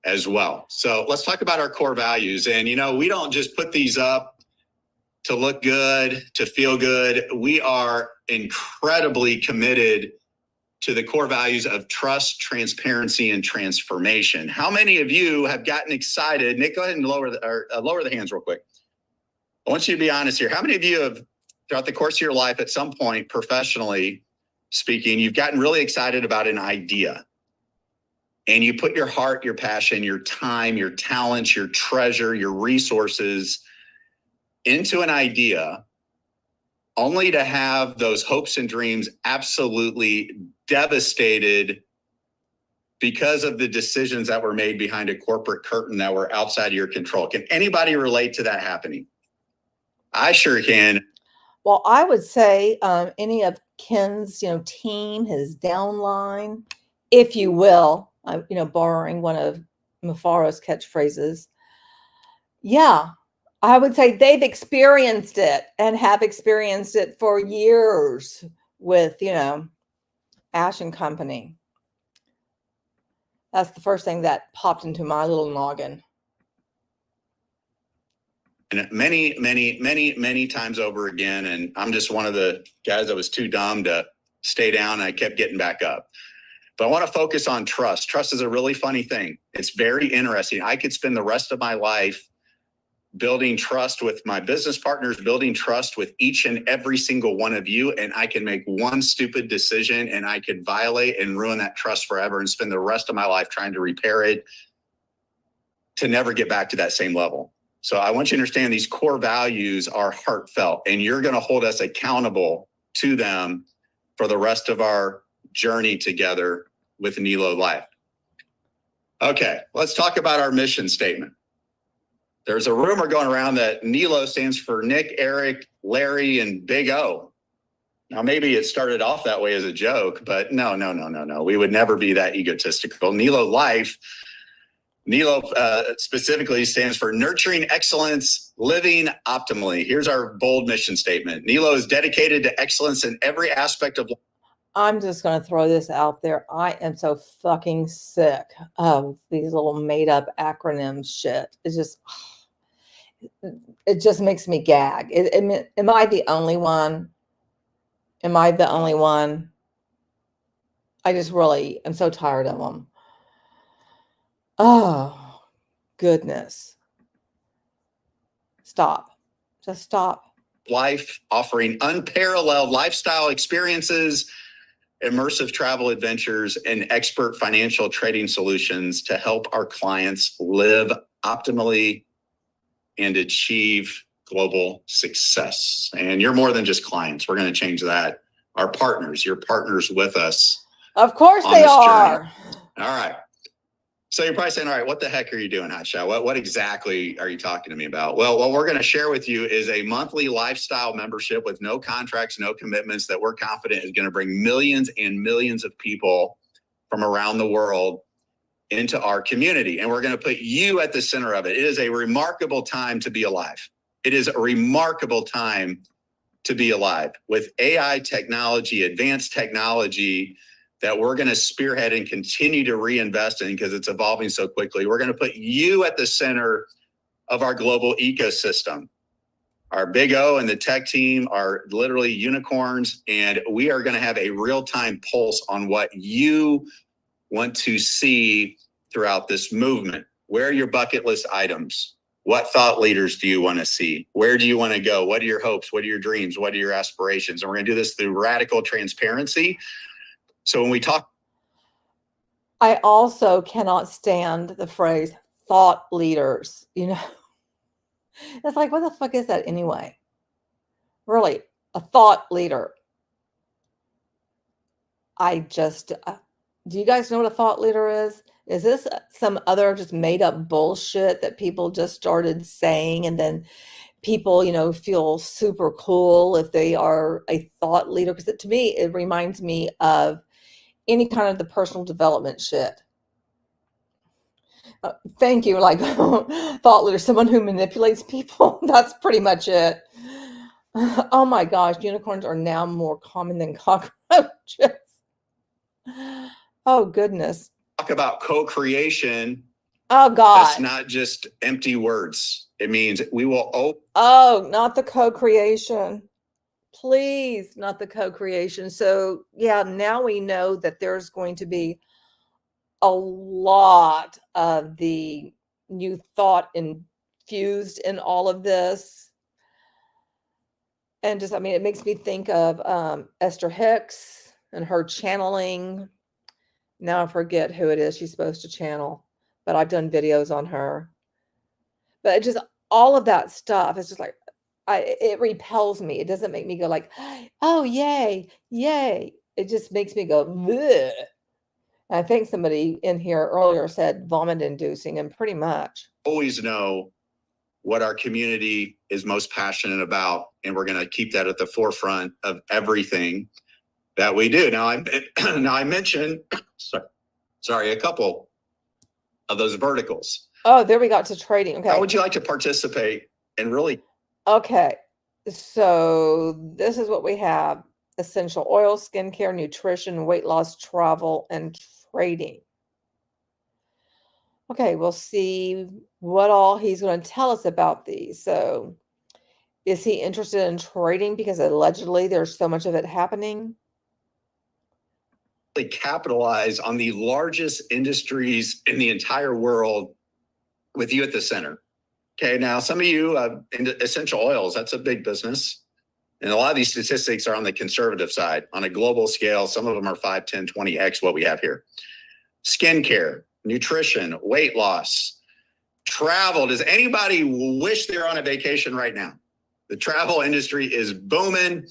as well. So let's talk about our core values. And, we don't just put these up to look good, to feel good. We are incredibly committed to the core values of trust, transparency, and transformation. How many of you have gotten excited? Nick, go ahead and lower the hands real quick. I want you to be honest here. How many of you have, throughout the course of your life, at some point, professionally speaking, you've gotten really excited about an idea, and you put your heart, your passion, your time, your talents, your treasure, your resources into an idea, only to have those hopes and dreams absolutely devastated because of the decisions that were made behind a corporate curtain that were outside of your control? Can anybody relate to that happening? I sure can. Well, I would say any of Ken's, team, his downline, if you will, borrowing one of Mafaro's catchphrases. Yeah, I would say they've experienced it and have experienced it for years with, Ash and Company. That's the first thing that popped into my little noggin. And many, many, many, many times over again. And I'm just one of the guys that was too dumb to stay down, and I kept getting back up. But I want to focus on trust. Trust is a really funny thing. It's very interesting. I could spend the rest of my life building trust with my business partners, building trust with each and every single one of you. And I can make one stupid decision and I could violate and ruin that trust forever and spend the rest of my life trying to repair it to never get back to that same level. So I want you to understand these core values are heartfelt, and you're going to hold us accountable to them for the rest of our journey together with Nelo Life. Okay, let's talk about our mission statement. There's a rumor going around that Nelo stands for Nick, Eric, Larry, and Big O. Now, maybe it started off that way as a joke, but no. We would never be that egotistical. Nelo Life, Nelo specifically stands for Nurturing Excellence, Living Optimally. Here's our bold mission statement. Nelo is dedicated to excellence in every aspect of life. I'm just going to throw this out there. I am so fucking sick of these little made up acronyms shit. It just makes me gag. Am I the only one? Am I the only one? I just really am so tired of them. Oh, goodness. Stop. Just stop. Life, offering unparalleled lifestyle experiences, immersive travel adventures, and expert financial trading solutions to help our clients live optimally and achieve global success. And you're more than just clients. We're going to change that. Our partners, you're partners with us. Of course they are. Journey. All right. So you're probably saying, all right, what the heck are you doing, Hotshot? What exactly are you talking to me about? Well, what we're going to share with you is a monthly lifestyle membership with no contracts, no commitments, that we're confident is going to bring millions and millions of people from around the world into our community. And we're going to put you at the center of it. It is a remarkable time to be alive. It is a remarkable time to be alive with AI technology, advanced technology that we're going to spearhead and continue to reinvest in because it's evolving so quickly. We're going to put you at the center of our global ecosystem. Our Big O and the tech team are literally unicorns, and we are going to have a real-time pulse on what you want to see throughout this movement. Where are your bucket list items? What thought leaders do you want to see? Where do you want to go? What are your hopes? What are your dreams? What are your aspirations? And we're going to do this through radical transparency. So when we talk, I also cannot stand the phrase thought leaders. It's like, what the fuck is that anyway? Really, a thought leader. Do you guys know what a thought leader is? Is this some other just made up bullshit that people just started saying, and then people, feel super cool if they are a thought leader? Because to me, it reminds me of any kind of the personal development shit. Thank you. Like thought leader, someone who manipulates people. That's pretty much it. Oh my gosh, unicorns are now more common than cockroaches. Oh goodness. talk about co-creation, oh God, that's not just empty words. It means we will. Oh, not the co-creation. Please, not the co-creation. So yeah, now we know that there's going to be a lot of the new thought infused in all of this. And just, I mean, it makes me think of Esther Hicks and her channeling. Now I forget who it is she's supposed to channel, but I've done videos on her. But it just, all of that stuff is just like, it repels me. It doesn't make me go like, oh, yay, yay. It just makes me go, bleh. I think somebody in here earlier said vomit inducing, and pretty much. Always know what our community is most passionate about, and we're going to keep that at the forefront of everything that we do. Now, I mentioned, sorry, a couple of those verticals. Oh, there we got to trading. Okay. How would you like to participate and really? Okay. So this is what we have: essential oil, skincare, nutrition, weight loss, travel, and trading. Okay, we'll see what all he's going to tell us about these. So is he interested in trading because allegedly there's so much of it happening? Capitalize on the largest industries in the entire world with you at the center. Okay, now some of you in essential oils, that's a big business. And a lot of these statistics are on the conservative side. On a global scale, some of them are 5, 10, 20x what we have here. Skincare, nutrition, weight loss, travel. Does anybody wish they're on a vacation right now? The travel industry is booming.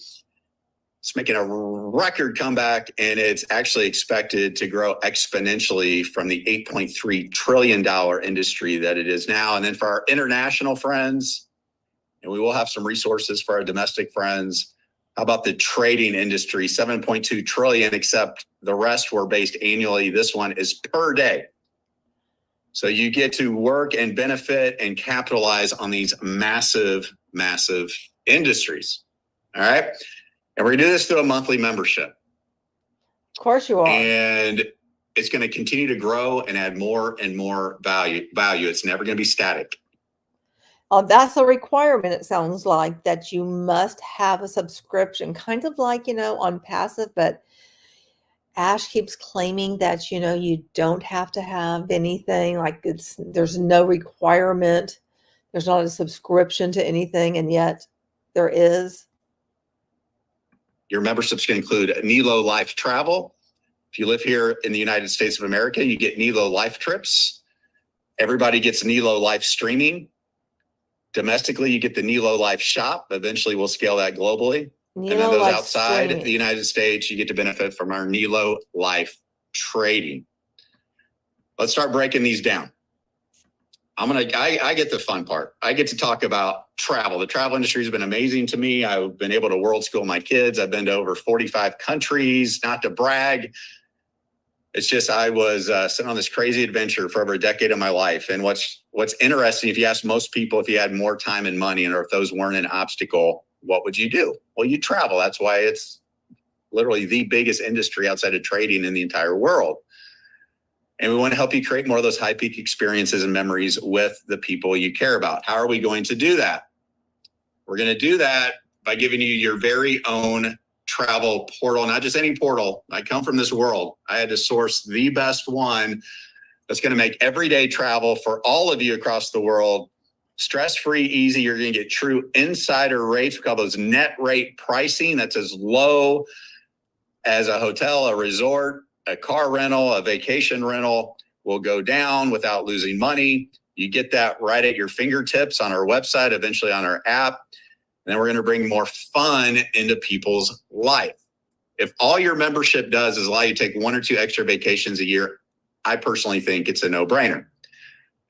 It's making a record comeback, and it's actually expected to grow exponentially from the $8.3 trillion industry that it is now. And then for our international friends, and we will have some resources for our domestic friends, how about the trading industry? 7.2 trillion, except the rest were based annually. This one is per day. So you get to work and benefit and capitalize on these massive, massive industries. All right. And we're going to do this through a monthly membership. Of course you are. And it's going to continue to grow and add more and more value. It's never going to be static. That's a requirement, it sounds like, that you must have a subscription, kind of like, on passive, but Ash keeps claiming that, you don't have to have anything, like there's no requirement. There's not a subscription to anything, and yet there is. Your memberships can include Nelo Life Travel. If you live here in the United States of America, you get Nelo Life Trips. Everybody gets Nelo Life Streaming. Domestically, you get the Nelo Life Shop. Eventually, we'll scale that globally. Nelo and then those Life outside Streaming. the United States, you get to benefit from our Nelo Life Trading. Let's start breaking these down. I get the fun part. I get to talk about travel. The travel industry has been amazing to me. I've been able to world school my kids. I've been to over 45 countries, not to brag. It's just, I was sent on this crazy adventure for over a decade of my life. And what's interesting, if you ask most people, if you had more time and money, and or if those weren't an obstacle, what would you do? Well, you travel. That's why it's literally the biggest industry outside of trading in the entire world. And we want to help you create more of those high peak experiences and memories with the people you care about. How are we going to do that? We're going to do that by giving you your very own travel portal, not just any portal. I come from this world. I had to source the best one that's going to make everyday travel for all of you across the world stress-free, easy. You're going to get true insider rates. We call those net rate pricing. That's as low as a hotel, a resort, a car rental, a vacation rental will go down without losing money. You get that right at your fingertips on our website, eventually on our app. And then we're going to bring more fun into people's life. If all your membership does is allow you to take 1 or 2 extra vacations a year, I personally think it's a no-brainer.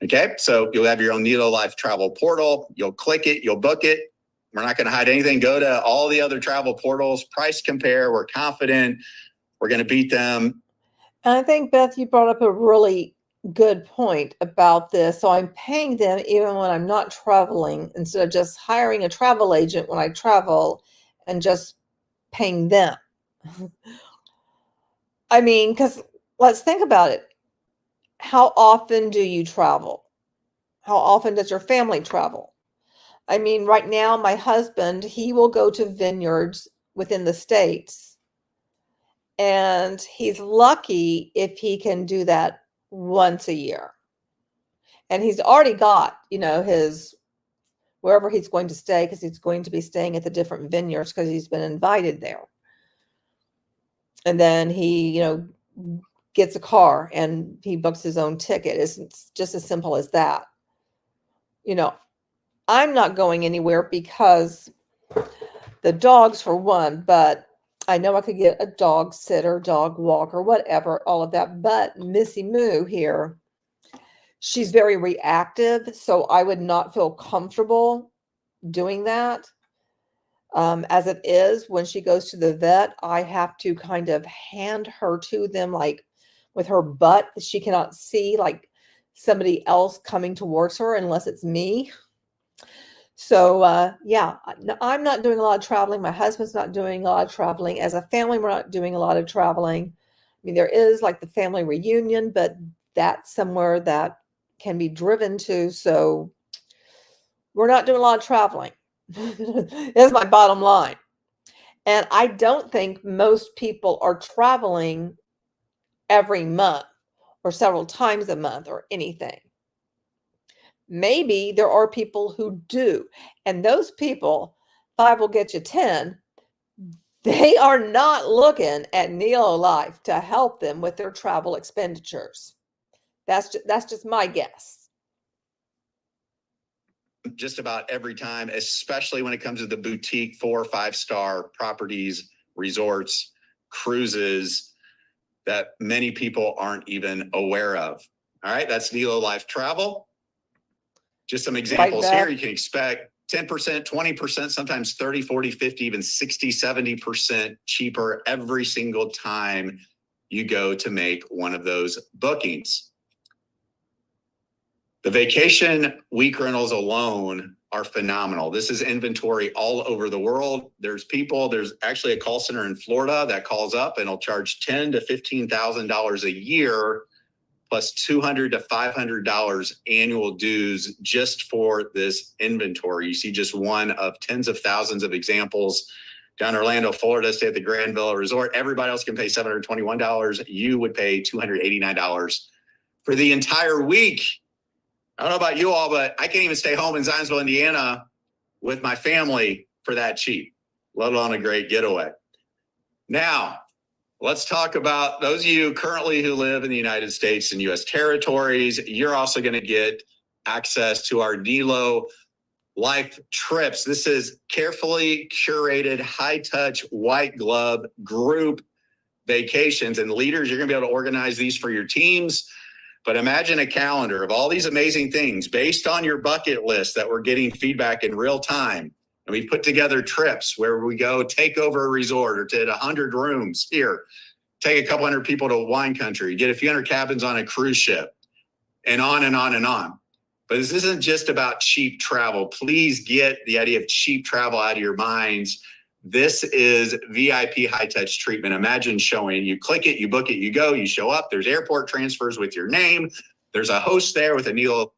Okay, so you'll have your own Nelo Life travel portal. You'll click it, you'll book it. We're not going to hide anything. Go to all the other travel portals, price compare. We're confident we're going to beat them. And I think, Beth, you brought up a really good point about this. So I'm paying them even when I'm not traveling, instead of just hiring a travel agent when I travel and just paying them. I mean, because let's think about it. how often do you travel? How often does your family travel? I mean, right now, my husband, he will go to vineyards within the States, and he's lucky if he can do that once a year. And he's already got, his wherever he's going to stay, because he's going to be staying at the different vineyards because he's been invited there. And then he, gets a car and he books his own ticket. It's just as simple as that. I'm not going anywhere because the dogs, for one, but I know I could get a dog sitter, dog walker, whatever, all of that. But Missy Moo here, she's very reactive, so I would not feel comfortable doing that. As it is, when she goes to the vet, I have to kind of hand her to them, like with her butt. She cannot see like somebody else coming towards her unless it's me. So, yeah, I'm not doing a lot of traveling. My husband's not doing a lot of traveling. As a family, we're not doing a lot of traveling. I mean, there is like the family reunion, but that's somewhere that can be driven to. So we're not doing a lot of traveling. That's my bottom line. And I don't think most people are traveling every month or several times a month or anything. Maybe there are people who do. And those people, 5 will get you 10, they are not looking at Nelo Life to help them with their travel expenditures. That's just my guess. Just about every time, especially when it comes to the boutique 4 or 5-star properties, resorts, cruises that many people aren't even aware of. All right, that's Nelo Life Travel. Just some examples here. You can expect 10%, 20%, sometimes 30, 40, 50, even 60, 70% cheaper every single time you go to make one of those bookings. The vacation week rentals alone are phenomenal. This is inventory all over the world. There's actually a call center in Florida that calls up and will charge $10,000 to $15,000 a year plus $200 to $500 annual dues just for this inventory. You see just one of tens of thousands of examples. Down in Orlando, Florida, stay at the Grand Villa Resort. Everybody else can pay $721. You would pay $289 for the entire week. I don't know about you all, but I can't even stay home in Zionsville, Indiana with my family for that cheap, let alone a great getaway. Now, let's talk about those of you currently who live in the United States and U.S. territories. You're also going to get access to our Nelo Life trips. This is carefully curated, high-touch, white glove group vacations. And leaders, you're going to be able to organize these for your teams. But imagine a calendar of all these amazing things based on your bucket list that we're getting feedback in real time. And we put together trips where we go take over a resort or to 100 rooms here, take a couple hundred people to wine country, get a few hundred cabins on a cruise ship, and on and on and on. But this isn't just about cheap travel. Please get the idea of cheap travel out of your minds. This is VIP high-touch treatment. Imagine showing, you click it, you book it, you go, you show up. There's airport transfers with your name. There's a host there with a Nelo.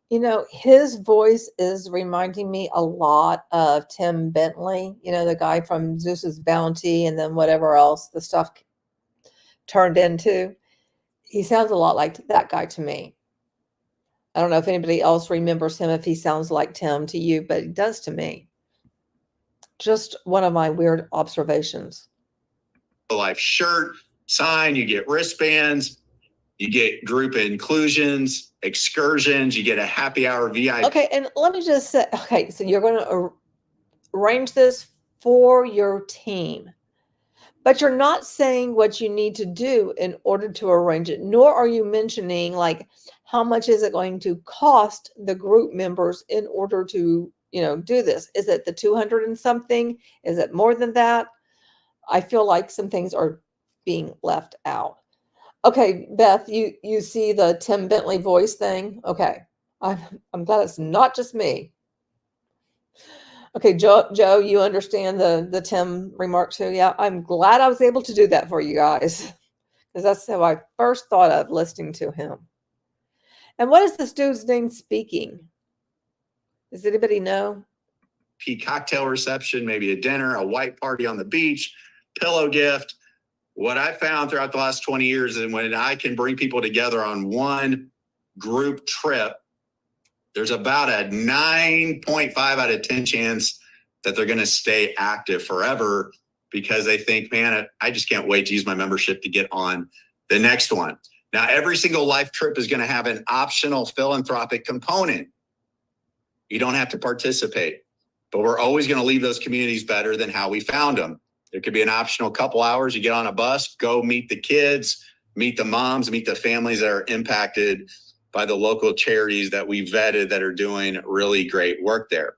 His voice is reminding me a lot of Tim Bentley, the guy from Zeus's Bounty and then whatever else the stuff turned into. He sounds a lot like that guy to me. I don't know if anybody else remembers him, if he sounds like Tim to you, but he does to me. Just one of my weird observations. Life shirt, sign, you get wristbands, you get group inclusions, excursions, you get a happy hour VIP. Okay, and let me just say, so you're going to arrange this for your team, but you're not saying what you need to do in order to arrange it, nor are you mentioning like how much is it going to cost the group members in order to do this. Is it the 200 and something? Is it more than that? I feel like some things are being left out. Okay, Beth, you see the Tim Bentley voice thing? Okay, I'm glad it's not just me. Okay, Joe, you understand the Tim remark too? Yeah, I'm glad I was able to do that for you guys because that's how I first thought of listening to him. And what is this dude's name speaking? Does anybody know? Cocktail reception, maybe a dinner, a white party on the beach, pillow gift. What I found throughout the last 20 years is when I can bring people together on one group trip, there's about a 9.5 out of 10 chance that they're going to stay active forever because they think, man, I just can't wait to use my membership to get on the next one. Now, every single life trip is going to have an optional philanthropic component. You don't have to participate, but we're always going to leave those communities better than how we found them. There could be an optional couple hours. You get on a bus, go meet the kids, meet the moms, meet the families that are impacted by the local charities that we vetted that are doing really great work there.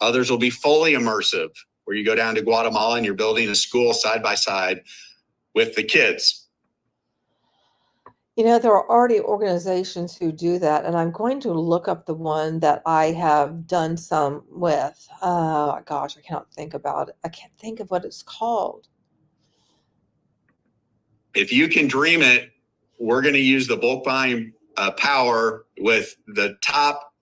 Others will be fully immersive, where you go down to Guatemala and you're building a school side by side with the kids. You know, there are already organizations who do that, and I'm going to look up the one that I have done some with. Oh, gosh, I cannot think about it. I can't think of what it's called. If you can dream it, we're going to use the bulk buying power with the top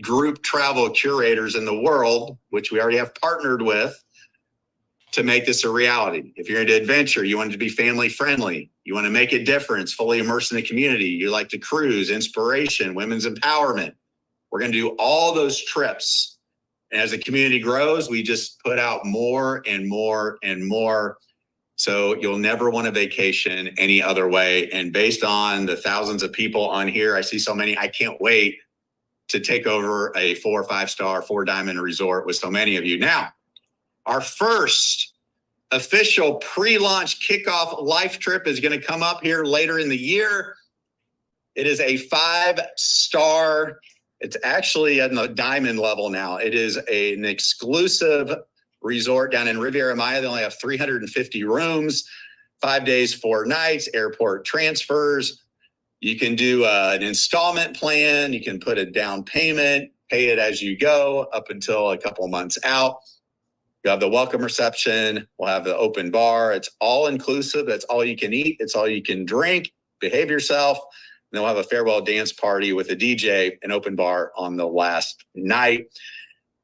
group travel curators in the world, which we already have partnered with, to make this a reality. If you're into adventure, you want it to be family friendly, you want to make a difference, fully immersed in the community, you like to cruise, inspiration, women's empowerment, we're going to do all those trips. And as the community grows, we just put out more and more and more. So you'll never want a vacation any other way. And based on the thousands of people on here, I see so many, I can't wait to take over a 4 or 5 star, 4 diamond resort with so many of you. Now, our first official pre-launch kickoff life trip is going to come up here later in the year. It is a 5-star. It's actually at the diamond level now. It is an exclusive resort down in Riviera Maya. They only have 350 rooms, 5 days, 4 nights, airport transfers. You can do an installment plan. You can put a down payment, pay it as you go up until a couple months out. You have the welcome reception. We'll have the open bar. It's all inclusive. That's all you can eat. It's all you can drink. Behave yourself. And then we'll have a farewell dance party with a DJ and open bar on the last night.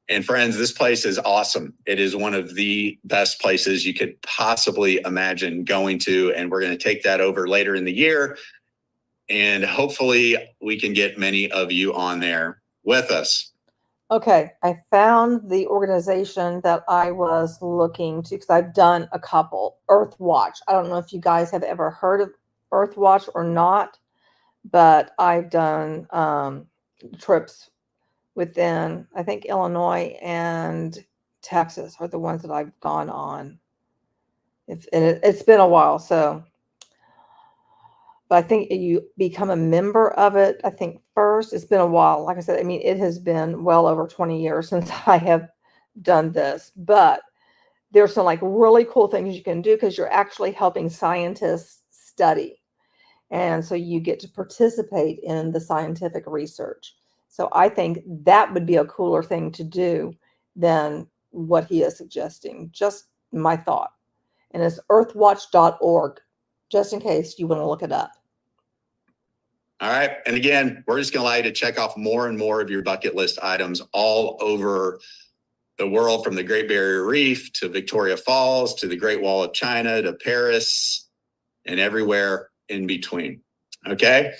And friends, this place is awesome. It is one of the best places you could possibly imagine going to. And we're going to take that over later in the year. And hopefully we can get many of you on there with us. Okay, I found the organization that I was looking to because I've done a couple. Earthwatch. I don't know if you guys have ever heard of Earthwatch or not, but I've done trips within, I think, Illinois and Texas are the ones that I've gone on. It's been a while, so. But I think you become a member of it, I think, first. It's been a while. Like I said, I mean, it has been well over 20 years since I have done this. But there's some like really cool things you can do because you're actually helping scientists study. And so you get to participate in the scientific research. So I think that would be a cooler thing to do than what he is suggesting. Just my thought. And it's earthwatch.org, just in case you want to look it up. All right. And again, we're just going to allow you to check off more and more of your bucket list items all over the world, from the Great Barrier Reef to Victoria Falls to the Great Wall of China to Paris and everywhere in between. Okay.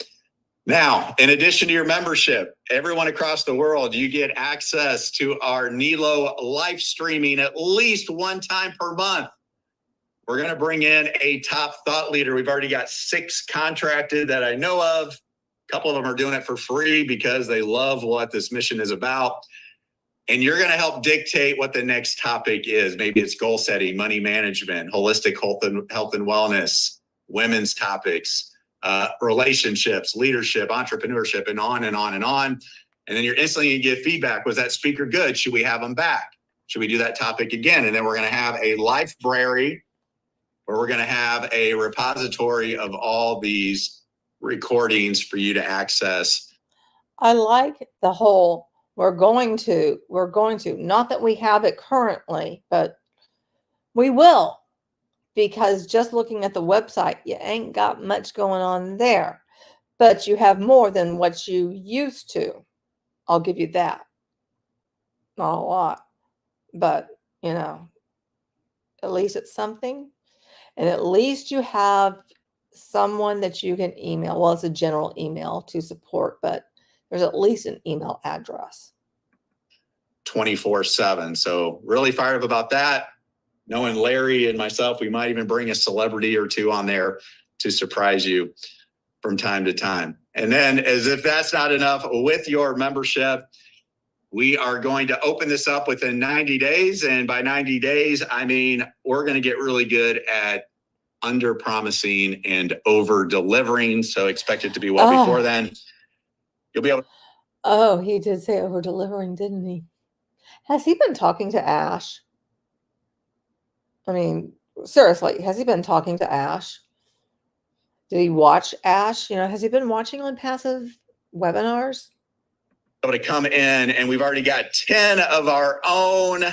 Now, in addition to your membership, everyone across the world, you get access to our Nelo live streaming at least one time per month. We're going to bring in a top thought leader. We've already got 6 contracted that I know of. A couple of them are doing it for free because they love what this mission is about. And you're going to help dictate what the next topic is. Maybe it's goal setting, money management, holistic health and wellness, women's topics, relationships, leadership, entrepreneurship, and on and on and on. And then you're instantly going to get feedback. Was that speaker good? Should we have them back? Should we do that topic again? And then we're going to have a library where we're going to have a repository of all these recordings for you to access. I like the whole we're going to, not that we have it currently, but we will, because just looking at the website, you ain't got much going on there. but you have more than what you used to. I'll give you that. Not a lot, but at least it's something. And at least you have someone that you can email. Well, it's a general email to support, but there's at least an email address. 24/7. So really fired up about that. Knowing Larry and myself, we might even bring a celebrity or two on there to surprise you from time to time. And then, as if that's not enough, with your membership, we are going to open this up within 90 days. And by 90 days, I mean, we're going to get really good at under promising and over delivering. So expect it to be well before then. You'll be able. Oh, he did say over delivering, didn't he? Has he been talking to Ash? I mean, seriously, has he been talking to Ash? Did he watch Ash? Has he been watching ONPASSIVE webinars? Able to come in, and we've already got 10 of our own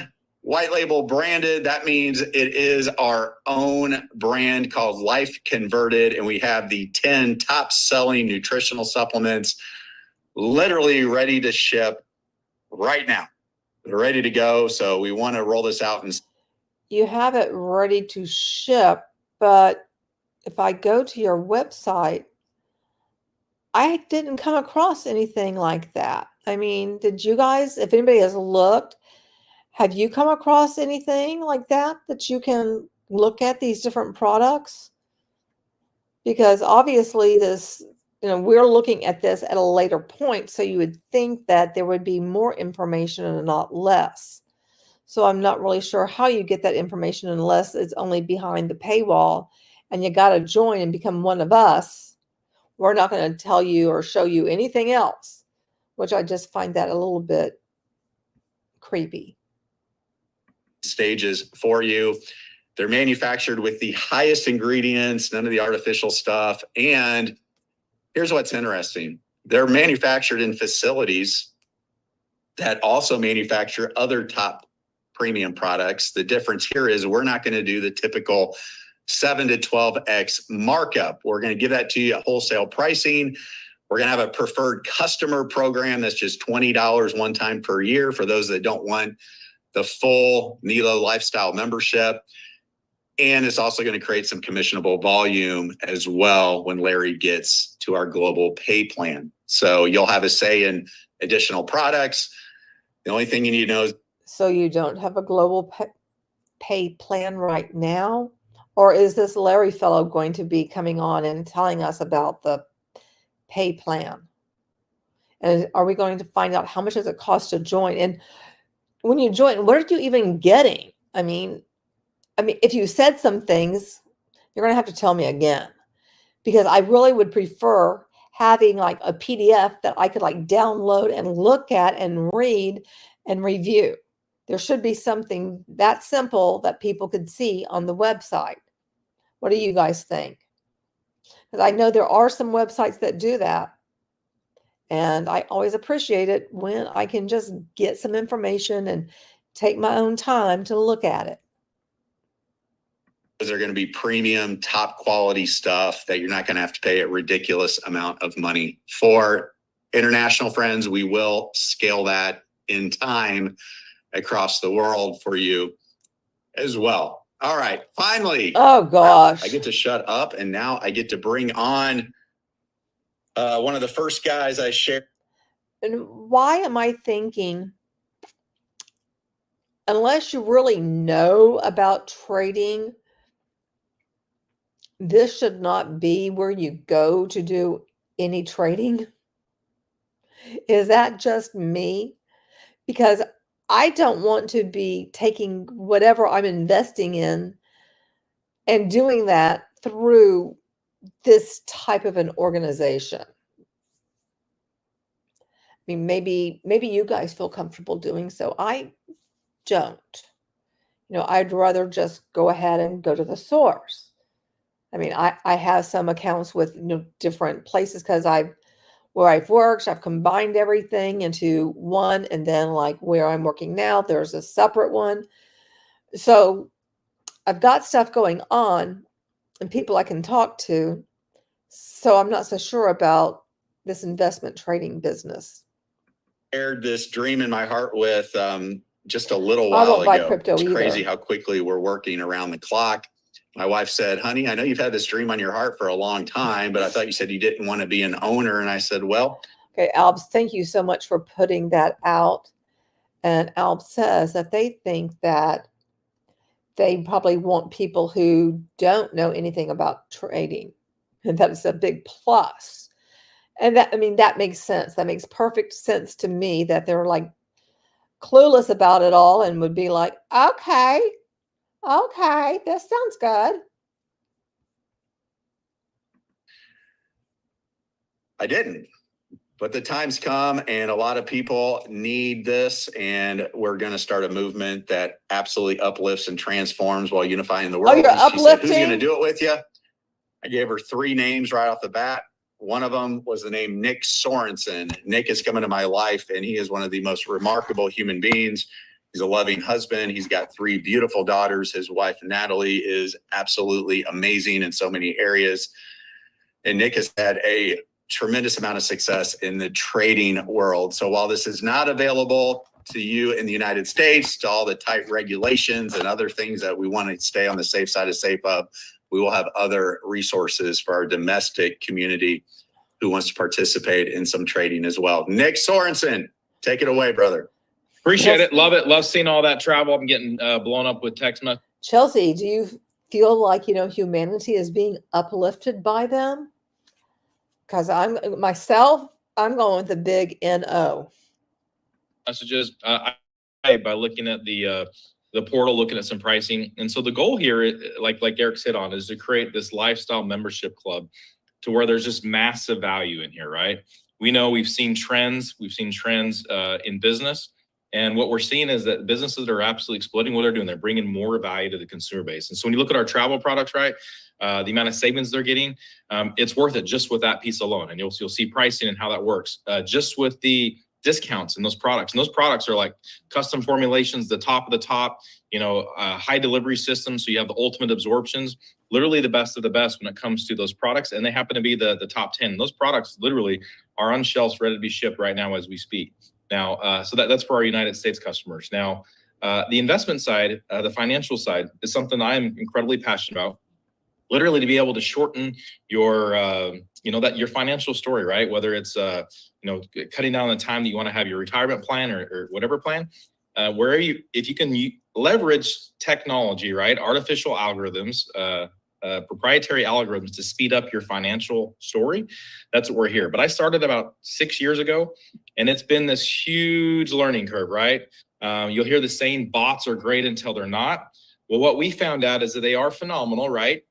white label branded. That means it is our own brand called Life Converted, and we have the 10 top selling nutritional supplements literally ready to ship right now. They're ready to go. So we want to roll this out. And you have it ready to ship, but if I go to your website, I didn't come across anything like that. I mean, did you guys, if anybody has looked, have you come across anything like that you can look at these different products? Because obviously this, we're looking at this at a later point, so you would think that there would be more information and not less. So I'm not really sure how you get that information unless it's only behind the paywall and you got to join and become one of us. We're not going to tell you or show you anything else, which I just find that a little bit creepy. Stages for you. They're manufactured with the highest ingredients, none of the artificial stuff. And here's what's interesting. They're manufactured in facilities that also manufacture other top premium products. The difference here is we're not going to do the typical 7 to 12x markup. We're going to give that to you at wholesale pricing. We're going to have a preferred customer program that's just $20 one time per year for those that don't want the full Nelo lifestyle membership. And it's also going to create some commissionable volume as well when Larry gets to our global pay plan. So you'll have a say in additional products. The only thing you need to know is. So you don't have a global pay plan right now? Or is this Larry fellow going to be coming on and telling us about the pay plan? And are we going to find out how much does it cost to join? And when you join, what are you even getting? I mean, if you said some things, you're going to have to tell me again, because I really would prefer having like a PDF that I could like download and look at and read and review. There should be something that simple that people could see on the website. What do you guys think? Because I know there are some websites that do that. And I always appreciate it when I can just get some information and take my own time to look at it. They're going to be premium, top quality stuff that you're not going to have to pay a ridiculous amount of money for. International friends, we will scale that in time across the world for you as well. All right, finally. Oh, gosh. I get to shut up, and now I get to bring on one of the first guys I shared. And why am I thinking, unless you really know about trading, this should not be where you go to do any trading? Is that just me? Because I don't want to be taking whatever I'm investing in and doing that through this type of an organization. I mean, maybe you guys feel comfortable doing so. I don't. I'd rather just go ahead and go to the source. I mean, I have some accounts with different places because where I've worked, I've combined everything into one, and then like where I'm working now, there's a separate one. So I've got stuff going on and people I can talk to. So I'm not so sure about this investment trading business. Shared this dream in my heart with just a little I while won't buy ago. crypto It's either. crazy how quickly we're working around the clock. My wife said, honey, I know you've had this dream on your heart for a long time, but I thought you said you didn't want to be an owner. And I said, well. Okay, Alb, thank you so much for putting that out. And Alb says that they think that they probably want people who don't know anything about trading. And that is a big plus. And that, I mean, that makes sense. That makes perfect sense to me that they're like clueless about it all and would be like, okay, this sounds good. I didn't. But the time's come and a lot of people need this, and we're going to start a movement that absolutely uplifts and transforms while unifying the world. Oh, you're uplifting? She said, who's going to do it with you? I gave her 3 names right off the bat. One of them was the name Nick Sorensen. Nick is coming to my life, and he is one of the most remarkable human beings. He's a loving husband. He's got 3 beautiful daughters. His wife, Natalie, is absolutely amazing in so many areas. And Nick has had a tremendous amount of success in the trading world. So while this is not available to you in the United States, to all the tight regulations and other things that we want to stay on the safe side of safe of, we will have other resources for our domestic community who wants to participate in some trading as well. Nick Sorensen, take it away, brother. Appreciate it. Love it. Love seeing all that travel. I'm getting blown up with text messages. Chelsea, do you feel like, humanity is being uplifted by them? Because I'm going with the big NO. Messages by looking at the portal, looking at some pricing. And so the goal here, like Eric's hit on, is to create this lifestyle membership club to where there's just massive value in here, right? We know we've seen trends in business. And what we're seeing is that businesses are absolutely exploding what they're doing. They're bringing more value to the consumer base. And so when you look at our travel products, right, the amount of savings they're getting, it's worth it just with that piece alone. And you'll see pricing and how that works. Just with the discounts in those products. And those products are like custom formulations, the top of the top, high delivery systems. So you have the ultimate absorptions, literally the best of the best when it comes to those products. And they happen to be the top 10. Those products literally are on shelves ready to be shipped right now as we speak. Now, so that's for our United States customers. Now, the investment side, the financial side is something I'm incredibly passionate about. Literally to be able to shorten your, your financial story, right? Whether it's, cutting down the time that you want to have your retirement plan or whatever plan, if you can leverage technology, right? Artificial algorithms, proprietary algorithms to speed up your financial story. That's what we're here. But I started about 6 years ago, and it's been this huge learning curve, right? You'll hear the saying, bots are great until they're not. Well, what we found out is that they are phenomenal, right?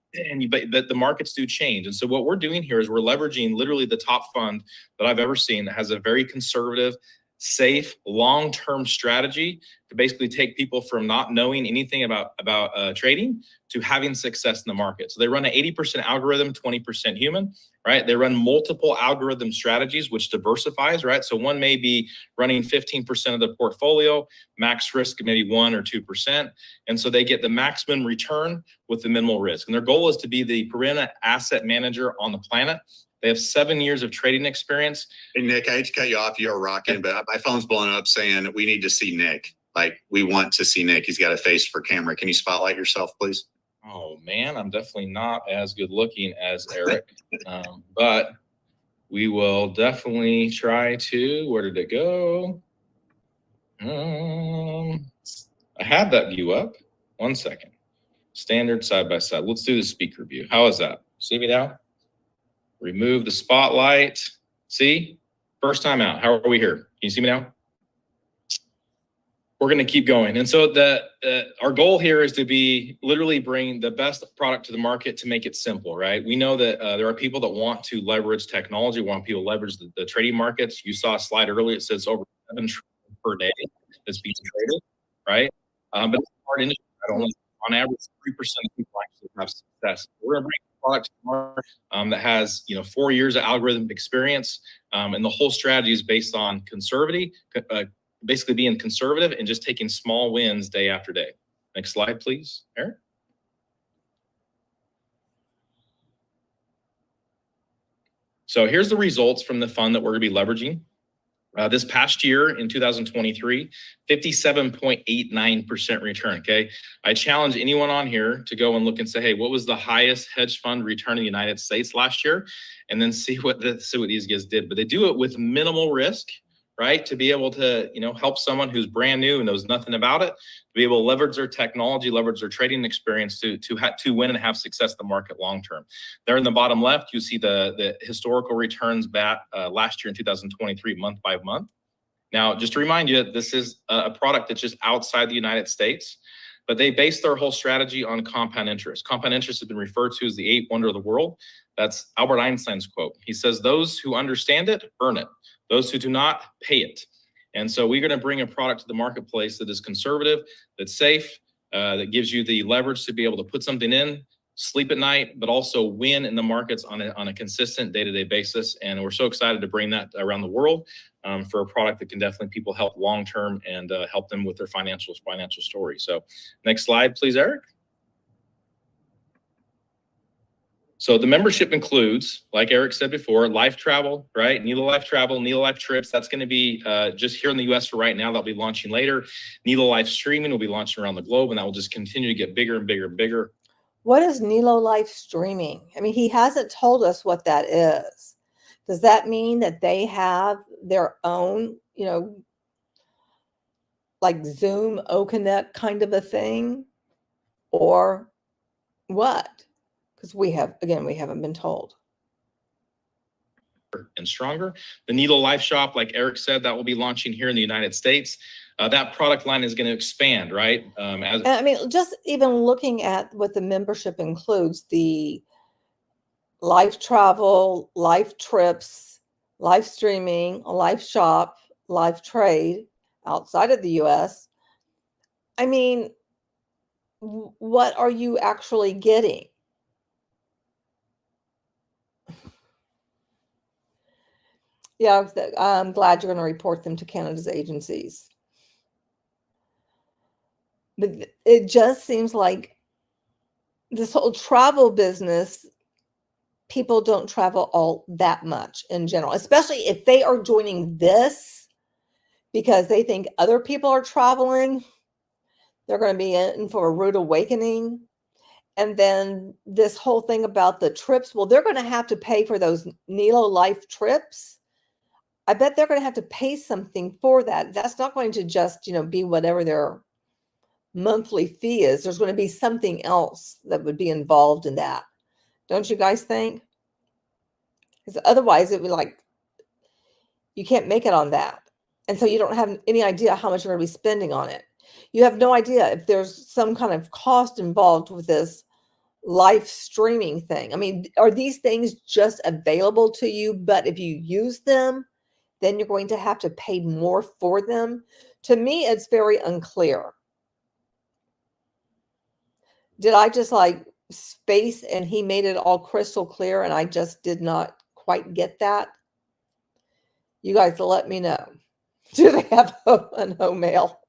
But the markets do change. And so what we're doing here is we're leveraging literally the top fund that I've ever seen that has a very conservative, safe, long-term strategy to basically take people from not knowing anything about trading to having success in the market. So they run an 80% algorithm, 20% human, right? They run multiple algorithm strategies, which diversifies, right? So one may be running 15% of the portfolio, max risk maybe 1 or 2%. And so they get the maximum return with the minimal risk. And their goal is to be the preeminent asset manager on the planet. They have 7 years of trading experience. Hey, Nick, I hate to cut you off. You're rocking, but my phone's blowing up saying we need to see Nick. Like, we want to see Nick. He's got a face for camera. Can you spotlight yourself, please? Oh, man, I'm definitely not as good looking as Eric, but we will definitely try to. Where did it go? I had that view up. 1 second. Standard side by side. Let's do the speaker view. How is that? See me now? Remove the spotlight. See? First time out. How are we here? Can you see me now? We're going to keep going. And so our goal here is to literally bring the best product to the market to make it simple, right? We know that there are people that want to leverage technology, want people to leverage the trading markets. You saw a slide earlier. It says over 7 trillion per day that's being traded, right? But it's a hard industry. Only on average, 3% of people actually have success. We're going to bring a product to the market that has 4 years of algorithm experience, and the whole strategy is based on basically being conservative and just taking small wins day after day. Next slide, please, Eric. So here's the results from the fund that we're going to be leveraging. This past year in 2023, 57.89% return. Okay. I challenge anyone on here to go and look and say, hey, what was the highest hedge fund return in the United States last year? And then see what these guys did. But they do it with minimal risk, right? To be able to, help someone who's brand new and knows nothing about it, to be able to leverage their technology, leverage their trading experience to win and have success in the market long term. There in the bottom left, you see the historical returns last year in 2023, month by month. Now, just to remind you, this is a product that's just outside the United States, but they base their whole strategy on compound interest. Compound interest has been referred to as the eighth wonder of the world. That's Albert Einstein's quote. He says, those who understand it, earn it. Those who do not, pay it. And so we're going to bring a product to the marketplace that is conservative, that's safe, that gives you the leverage to be able to put something in, sleep at night, but also win in the markets on a consistent day-to-day basis. And we're so excited to bring that around the world for a product that can definitely people help long-term and help them with their financial story. So next slide, please, Eric. So the membership includes, like Eric said before, life travel, right? Nelo Life Travel, Nelo Life Trips. That's going to be just here in the US for right now. That'll be launching later. Nelo Life Streaming will be launching around the globe, and that will just continue to get bigger and bigger and bigger. What is Nelo Life Streaming? I mean, he hasn't told us what that is. Does that mean that they have their own, like Zoom, Ocanet kind of a thing? Or what? Because we haven't been told. And stronger. The Nelo Life Shop, like Eric said, that will be launching here in the United States. That product line is going to expand, right? Just even looking at what the membership includes, the life travel, life trips, live streaming, live shop, live trade outside of the US. I mean, what are you actually getting? Yeah, I'm glad you're going to report them to Canada's agencies. But it just seems like this whole travel business, people don't travel all that much in general, especially if they are joining this because they think other people are traveling. They're going to be in for a rude awakening. And then this whole thing about the trips, well, they're going to have to pay for those Nelo Life trips. I bet they're going to have to pay something for that. That's not going to just, be whatever their monthly fee is. There's going to be something else that would be involved in that. Don't you guys think? Because otherwise it would you can't make it on that. And so you don't have any idea how much you're going to be spending on it. You have no idea if there's some kind of cost involved with this live streaming thing. I mean, are these things just available to you, but if you use them, then you're going to have to pay more for them? To me, it's very unclear. Did I just space and he made it all crystal clear and I just did not quite get that? You guys let me know. Do they have an home mail?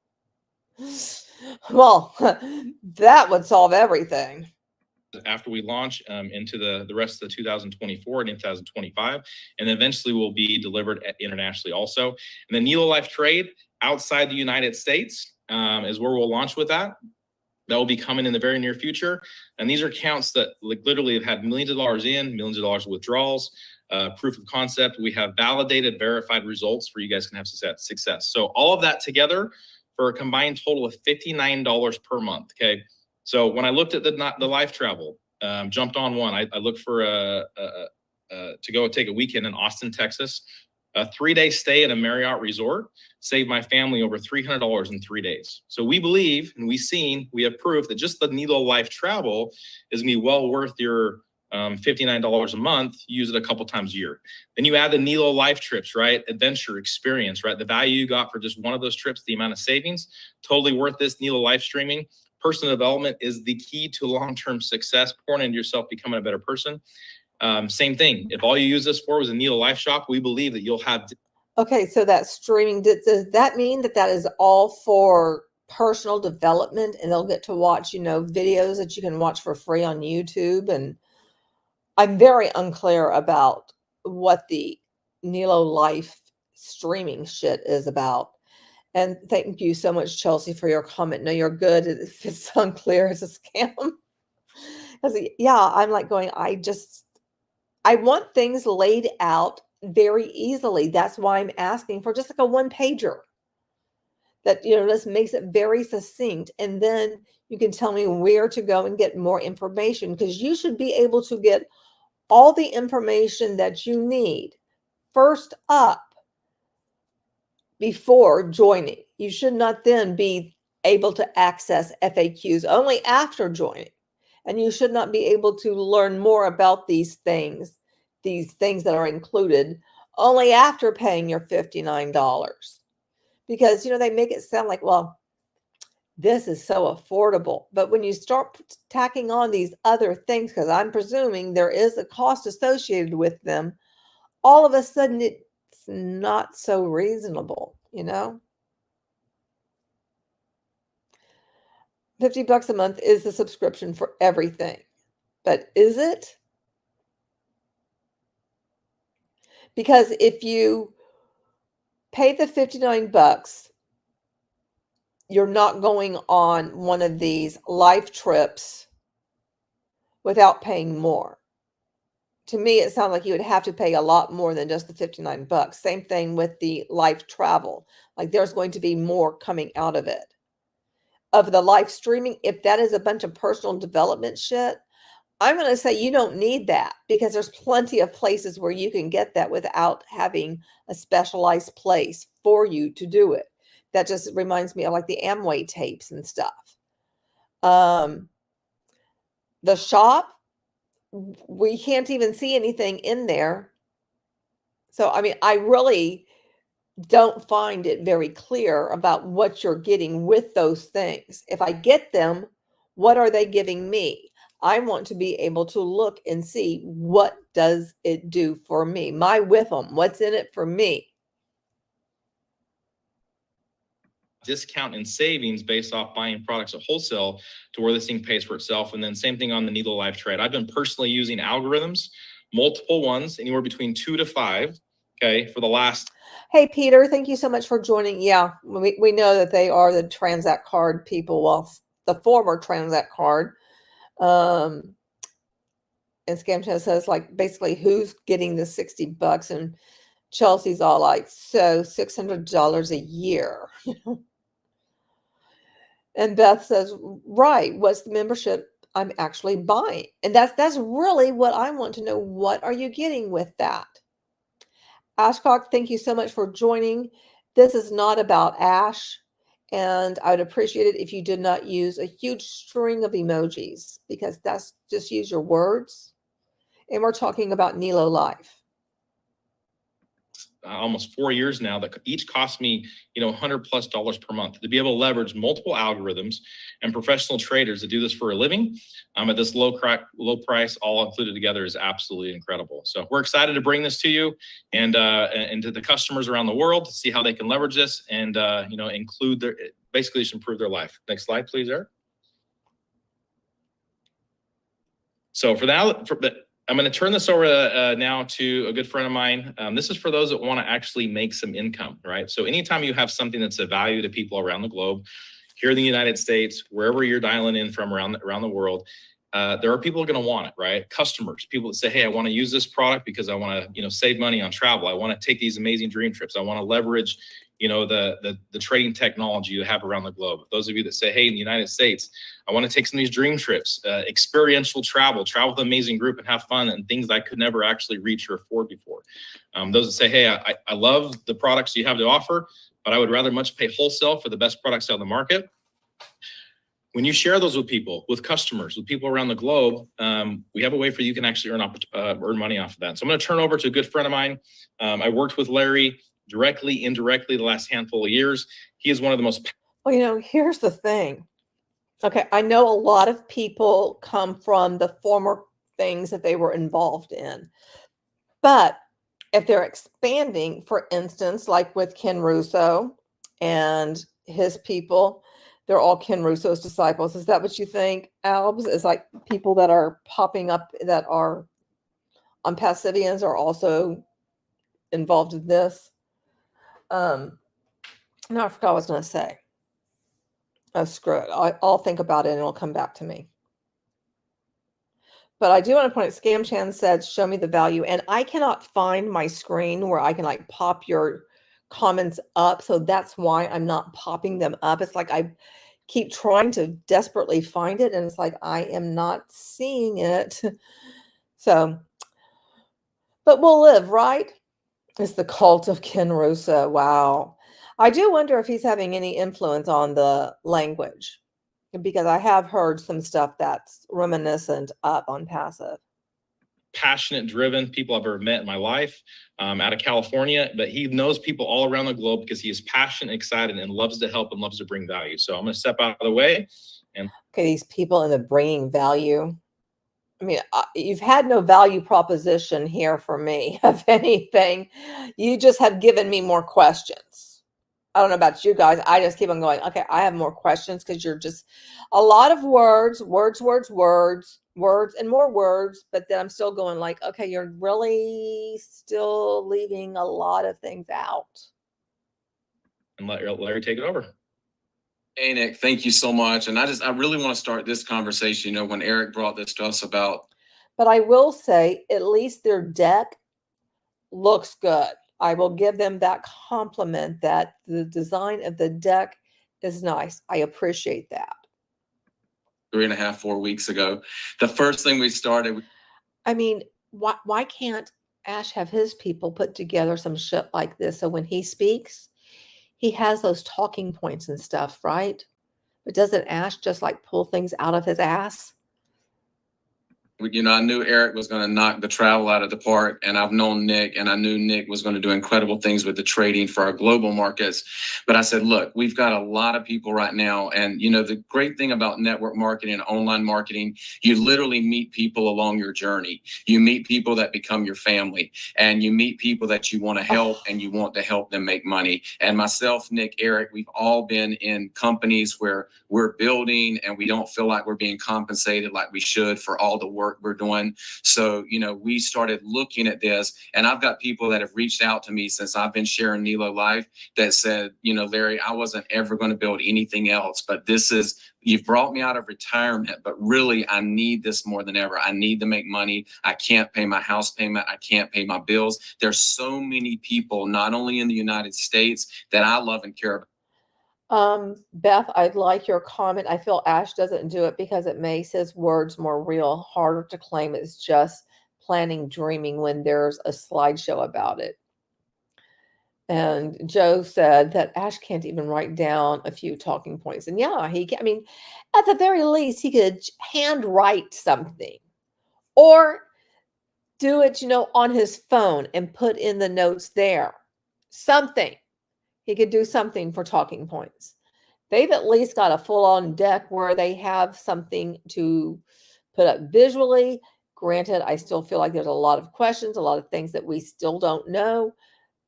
Well, that would solve everything. After we launch into the rest of the 2024 and 2025, and eventually will be delivered internationally also. And then Nelo Life Trade outside the United States is where we'll launch with that. That will be coming in the very near future. And these are accounts that literally have had millions of dollars in, millions of dollars of withdrawals, proof of concept. We have validated, verified results for you guys can have success. So all of that together for a combined total of $59 per month. Okay. So when I looked at the life travel, jumped on one, I looked for to go take a weekend in Austin, Texas. A 3-day stay at a Marriott resort saved my family over $300 in 3 days. So we believe, and we have proof that just the Nelo Life travel is gonna be well worth your $59 a month. Use it a couple times a year. Then you add the Nelo Life trips, right? Adventure experience, right? The value you got for just one of those trips, the amount of savings, totally worth this. Nelo Life streaming. Personal development is the key to long-term success. Pouring into yourself, becoming a better person. Same thing. If all you use this for was a Nelo Life Shop, we believe that you'll have. Okay, so that streaming, does that mean that is all for personal development and they'll get to watch, videos that you can watch for free on YouTube? And I'm very unclear about what the Nelo life streaming shit is about. And thank you so much, Chelsea, for your comment. No, you're good. If it's unclear, it's a scam. Because yeah, I'm like going, I want things laid out very easily. That's why I'm asking for just like a one pager that, just makes it very succinct. And then you can tell me where to go and get more information, because you should be able to get all the information that you need first up before joining. You should not then be able to access FAQs only after joining. And you should not be able to learn more about these things that are included, only after paying your $59. Because, they make it sound like, well, this is so affordable. But when you start tacking on these other things, because I'm presuming there is a cost associated with them, all of a sudden it's not so reasonable, $50 a month is the subscription for everything. But is it? Because if you pay the $59, you're not going on one of these life trips without paying more. To me, it sounds like you would have to pay a lot more than just the $59. Same thing with the life travel. Like there's going to be more coming out of it. Of the live streaming, if that is a bunch of personal development shit, I'm going to say you don't need that, because there's plenty of places where you can get that without having a specialized place for you to do it. That just reminds me of like the Amway tapes and stuff. The shop, we can't even see anything in there. So, I really don't find it very clear about what you're getting with those things. If I get them, what are they giving me? I want to be able to look and see, what does it do for me? My with them, what's in it for me? Discount and savings based off buying products at wholesale to where this thing pays for itself. And then same thing on the Nelo live trade. I've been personally using algorithms, multiple ones, anywhere between 2 to 5. Okay. For the last. Hey, Peter, thank you so much for joining. Yeah, we know that they are the Transact card people. Well, the former Transact card. And Scamchat says, like, basically, who's getting the $60? And Chelsea's all like, so $600 a year. And Beth says, right, what's the membership I'm actually buying? And that's really what I want to know. What are you getting with that? Ashcock, thank you so much for joining. This is not about Ash, and I would appreciate it if you did not use a huge string of emojis, because that's just use your words. And we're talking about Nelo Life. Almost 4 years now, that each cost me, $100+ per month to be able to leverage multiple algorithms and professional traders that do this for a living at this low price, all included together, is absolutely incredible. So we're excited to bring this to you and to the customers around the world to see how they can leverage this and, include basically just improve their life. Next slide, please, Eric. So I'm going to turn this over now to a good friend of mine. This is for those that want to actually make some income, right? So anytime you have something that's of value to people around the globe, here in the United States, wherever you're dialing in from around the world, there are people who are going to want it, right? Customers, people that say, hey, I want to use this product because I want to, save money on travel. I want to take these amazing dream trips. I want to leverage, the trading technology you have around the globe. Those of you that say, hey, in the United States, I want to take some of these dream trips, experiential travel with an amazing group and have fun and things I could never actually reach or afford before. Those that say, hey, I love the products you have to offer, but I would rather much pay wholesale for the best products out in the market. When you share those with people, with customers, with people around the globe, we have a way for you can actually earn money off of that. So I'm going to turn over to a good friend of mine. I worked with Larry directly, indirectly, the last handful of years. He is one of the most. Well, here's the thing. Okay, I know a lot of people come from the former things that they were involved in. But if they're expanding, for instance, like with Ken Russo and his people, they're all Ken Russo's disciples. Is that what you think, Albs? Is like people that are popping up that are ONPASSIVians are also involved in this. Now I forgot what I was going to say. Oh, screw it. I'll think about it and it'll come back to me. But I do want to point out, Scam Chan said, show me the value. And I cannot find my screen where I can like pop your comments up. So that's why I'm not popping them up. It's like I keep trying to desperately find it. And it's like, I am not seeing it. So, but we'll live, right? It's the cult of Ken Russo. Wow. I do wonder if he's having any influence on the language, because I have heard some stuff that's reminiscent up on Passive. Passionate, driven people I've ever met in my life, out of California, but he knows people all around the globe because he is passionate, excited, and loves to help and loves to bring value. So I'm going to step out of the way. And okay, these people in the bringing value. I mean, you've had no value proposition here for me, if anything. You just have given me more questions. I don't know about you guys. I just keep on going, okay, I have more questions because you're just a lot of words, and more words. But then I'm still going like, okay, you're really still leaving a lot of things out. And let Larry take it over. Hey, Nick, thank you so much. And I really want to start this conversation, when Eric brought this to us about. But I will say, at least their deck looks good. I will give them that compliment that the design of the deck is nice. I appreciate that. 3.5, 4 weeks ago, the first thing we started. I mean, why can't Ash have his people put together some shit like this so when he speaks, he has those talking points and stuff, right? But doesn't Ash just like pull things out of his ass? I knew Eric was going to knock the travel out of the park, and I've known Nick, and I knew Nick was going to do incredible things with the trading for our global markets. But I said, look, we've got a lot of people right now. And, the great thing about network marketing and online marketing, you literally meet people along your journey. You meet people that become your family, and you meet people that you want to help and you want to help them make money. And myself, Nick, Eric, we've all been in companies where we're building and we don't feel like we're being compensated like we should for all the work we're doing. So, we started looking at this, and I've got people that have reached out to me since I've been sharing Nelo Life that said, Larry, I wasn't ever going to build anything else, but you've brought me out of retirement, but really I need this more than ever. I need to make money. I can't pay my house payment. I can't pay my bills. There's so many people, not only in the United States, that I love and care about. Beth, I'd like your comment. I feel Ash doesn't do it because it makes his words more real, harder to claim it's just planning, dreaming when there's a slideshow about it. And Joe said that Ash can't even write down a few talking points. And yeah, he can. I mean, at the very least, he could handwrite something or do it, on his phone and put in the notes there. Something. He could do something for talking points. They've at least got a full-on deck where they have something to put up visually. Granted, I still feel like there's a lot of questions, a lot of things that we still don't know,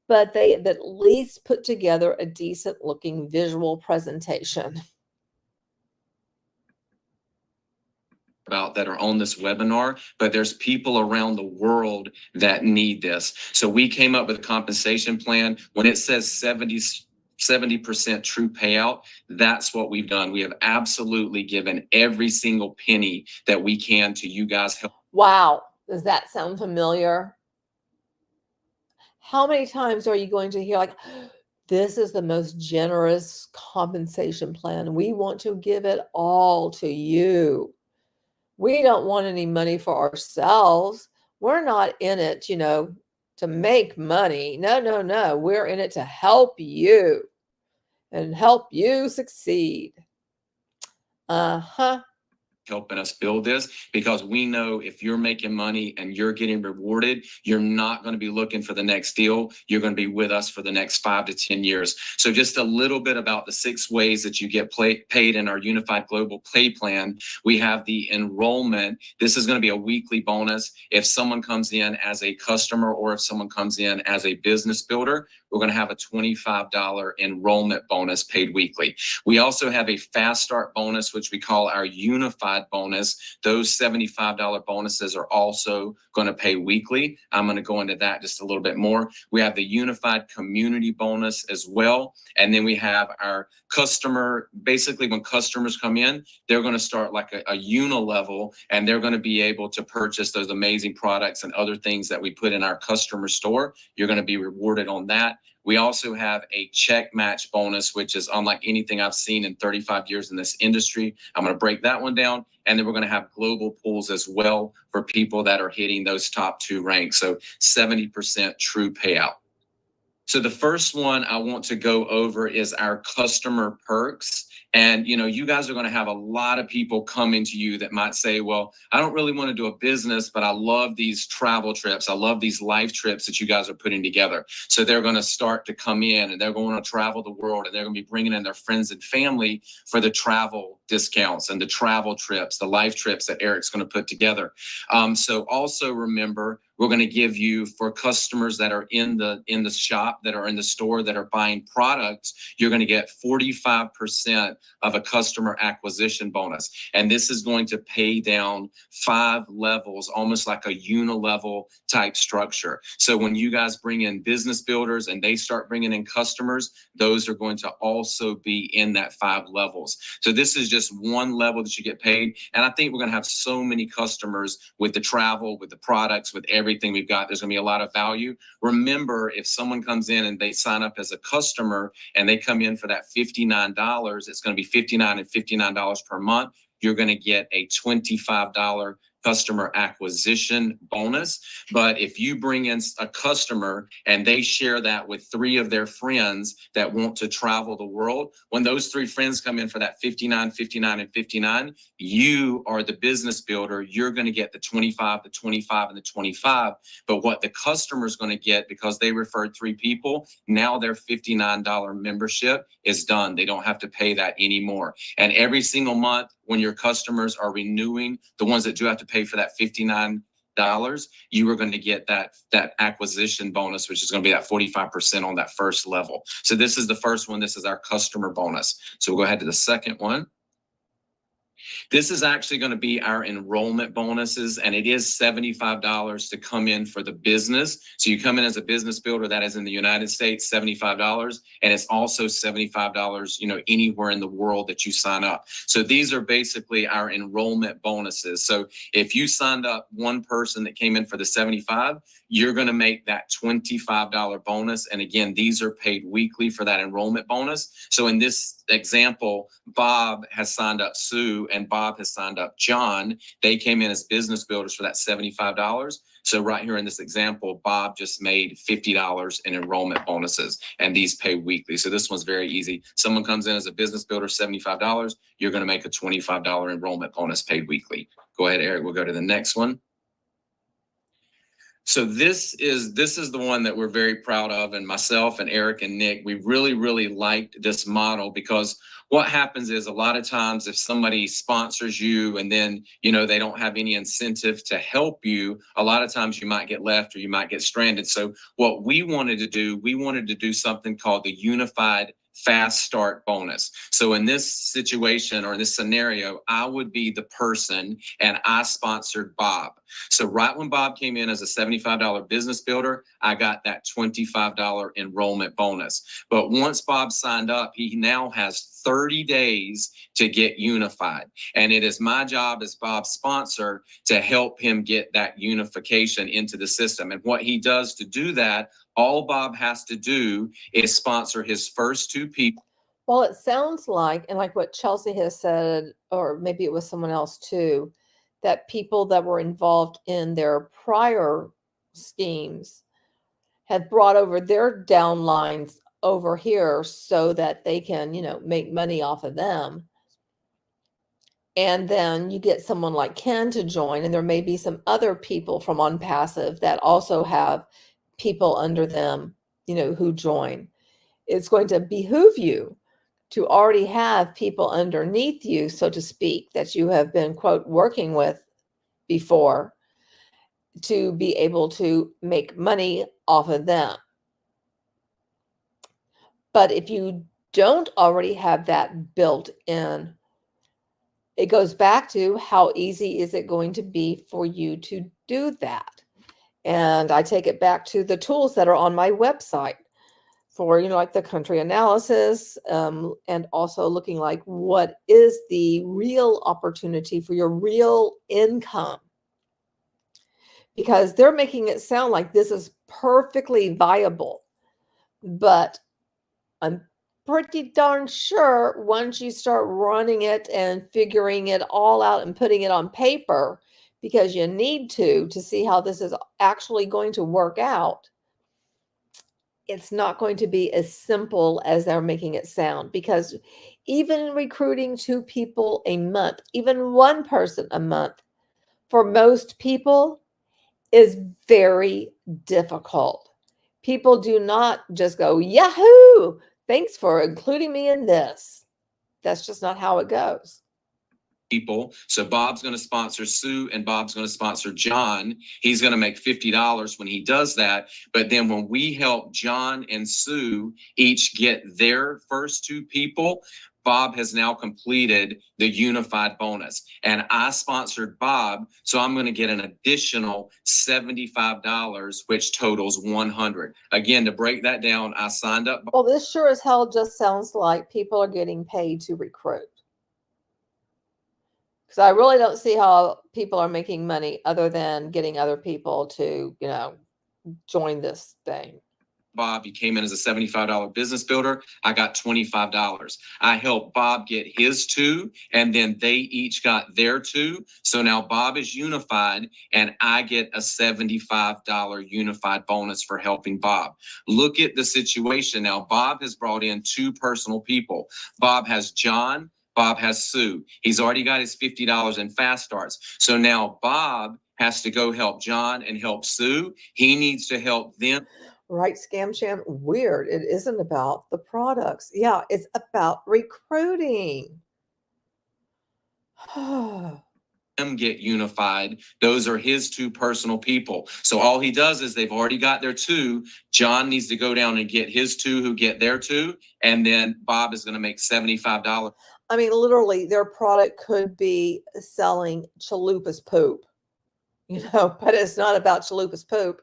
but they at least put together a decent-looking visual presentation. About that are on this webinar, but there's people around the world that need this. So we came up with a compensation plan. When it says 70% true payout, that's what we've done. We have absolutely given every single penny that we can to you guys. Wow. Does that sound familiar? How many times are you going to hear like, this is the most generous compensation plan. We want to give it all to you. We don't want any money for ourselves. We're not in it, to make money. No. We're in it to help you and help you succeed. Helping us build this, because we know if you're making money and you're getting rewarded, you're not going to be looking for the next deal. You're going to be with us for the next 5 to 10 years. So just a little bit about the 6 ways that you get paid in our unified global pay plan. We have the enrollment. This is going to be a weekly bonus. If someone comes in as a customer or if someone comes in as a business builder, we're going to have a $25 enrollment bonus paid weekly. We also have a fast start bonus, which we call our unified bonus. Those $75 bonuses are also going to pay weekly. I'm going to go into that just a little bit more. We have the unified community bonus as well. And then we have our customer, basically when customers come in, they're going to start like a uni-level, and they're going to be able to purchase those amazing products and other things that we put in our customer store. You're going to be rewarded on that. We also have a check match bonus, which is unlike anything I've seen in 35 years in this industry. I'm going to break that one down. And then we're going to have global pools as well for people that are hitting those top 2 ranks. So 70% true payout. So the first one I want to go over is our customer perks. And, you know, you guys are going to have a lot of people coming to you that might say, well, I don't really want to do a business, but I love these travel trips. I love these life trips that you guys are putting together. So they're going to start to come in and they're going to travel the world, and they're going to be bringing in their friends and family for the travel discounts and the travel trips, the life trips that Eric's going to put together. So also remember, we're going to give you, for customers that are in the shop, that are in the store, that are buying products, you're going to get 45% of a customer acquisition bonus. And this is going to pay down 5 levels, almost like a uni-level type structure. So when you guys bring in business builders and they start bringing in customers, those are going to also be in that 5 levels. So this is just one level that you get paid. And I think we're going to have so many customers with the travel, with the products, with everything we've got. There's going to be a lot of value. Remember, if someone comes in and they sign up as a customer and they come in for that $59, it's going to be $59 and $59 per month. You're going to get a $25 customer acquisition bonus. But if you bring in a customer and they share that with 3 of their friends that want to travel the world, when those 3 friends come in for that 59, 59, and 59, you are the business builder. You're going to get the 25, the 25, and the 25. But what the customer is going to get, because they referred 3 people, now their $59 membership is done. They don't have to pay that anymore. And every single month, when your customers are renewing, the ones that do have to pay for that $59, you are going to get that acquisition bonus, which is going to be that 45% on that first level. So this is the first one. This is our customer bonus. So we'll go ahead to the second one. This is actually going to be our enrollment bonuses, and it is $75 to come in for the business. So you come in as a business builder, that is in the United States, $75, and it's also $75, you know, anywhere in the world that you sign up. So these are basically our enrollment bonuses. So if you signed up one person that came in for the 75, you're going to make that $25 bonus. And again, these are paid weekly for that enrollment bonus. So in this example, Bob has signed up Sue and Bob has signed up John. They came in as business builders for that $75. So right here in this example, Bob just made $50 in enrollment bonuses, and these pay weekly. So this one's very easy. Someone comes in as a business builder, $75, you're going to make a $25 enrollment bonus paid weekly. Go ahead, Eric. We'll go to the next one. So this is the one that we're very proud of, and myself and Eric and Nick, we really liked this model, because what happens is a lot of times if somebody sponsors you and then, you know, they don't have any incentive to help you, a lot of times you might get left or you might get stranded. So what we wanted to do something called the unified fast start bonus. So in this situation or this scenario, I would be the person and I sponsored Bob. So right when Bob came in as a $75 business builder, I got that $25 enrollment bonus. But once Bob signed up, he now has 30 days to get unified. And it is my job as Bob's sponsor to help him get that unification into the system. And what he does to do that, all Bob has to do is sponsor his first 2 people. Well, it sounds like, and like what Chelsea has said, or maybe it was someone else too, that people that were involved in their prior schemes have brought over their downlines over here so that they can, you know, make money off of them. And then you get someone like Ken to join, and there may be some other people from ONPASSIVE that also have people under them, you know, who join. It's going to behoove you to already have people underneath you, so to speak, that you have been, quote, working with before, to be able to make money off of them. But if you don't already have that built in, it goes back to how easy is it going to be for you to do that? And I take it back to the tools that are on my website for, like the country analysis, and also looking like what is the real opportunity for your real income. Because they're making it sound like this is perfectly viable. But I'm pretty darn sure once you start running it and figuring it all out and putting it on paper, because you need to see how this is actually going to work out, it's not going to be as simple as they're making it sound. Because even recruiting 2 people a month, even 1 person a month, for most people is very difficult. People do not just go, Yahoo! Thanks for including me in this. That's just not how it goes. People. So Bob's going to sponsor Sue and Bob's going to sponsor John. He's going to make $50 when he does that. But then when we help John and Sue each get their first 2 people, Bob has now completed the unified bonus. And I sponsored Bob, so I'm going to get an additional $75, which totals $100. Again, to break that down, I signed up. Well, this sure as hell just sounds like people are getting paid to recruit. Because I really don't see how people are making money other than getting other people to, join this thing. Bob, he came in as a $75 business builder. I got $25. I helped Bob get his 2, and then they each got their 2. So now Bob is unified, and I get a $75 unified bonus for helping Bob. Look at the situation now. Bob has brought in 2 personal people. Bob has John. Bob has Sue. He's already got his $50 in fast starts. So now Bob has to go help John and help Sue. He needs to help them. Right, Scam Sham? Weird. It isn't about the products. Yeah, it's about recruiting. Them get unified. Those are his 2 personal people. So all he does is they've already got their 2. John needs to go down and get his 2 who get their 2. And then Bob is going to make $75. I mean, literally, their product could be selling chalupa's poop, but it's not about chalupa's poop.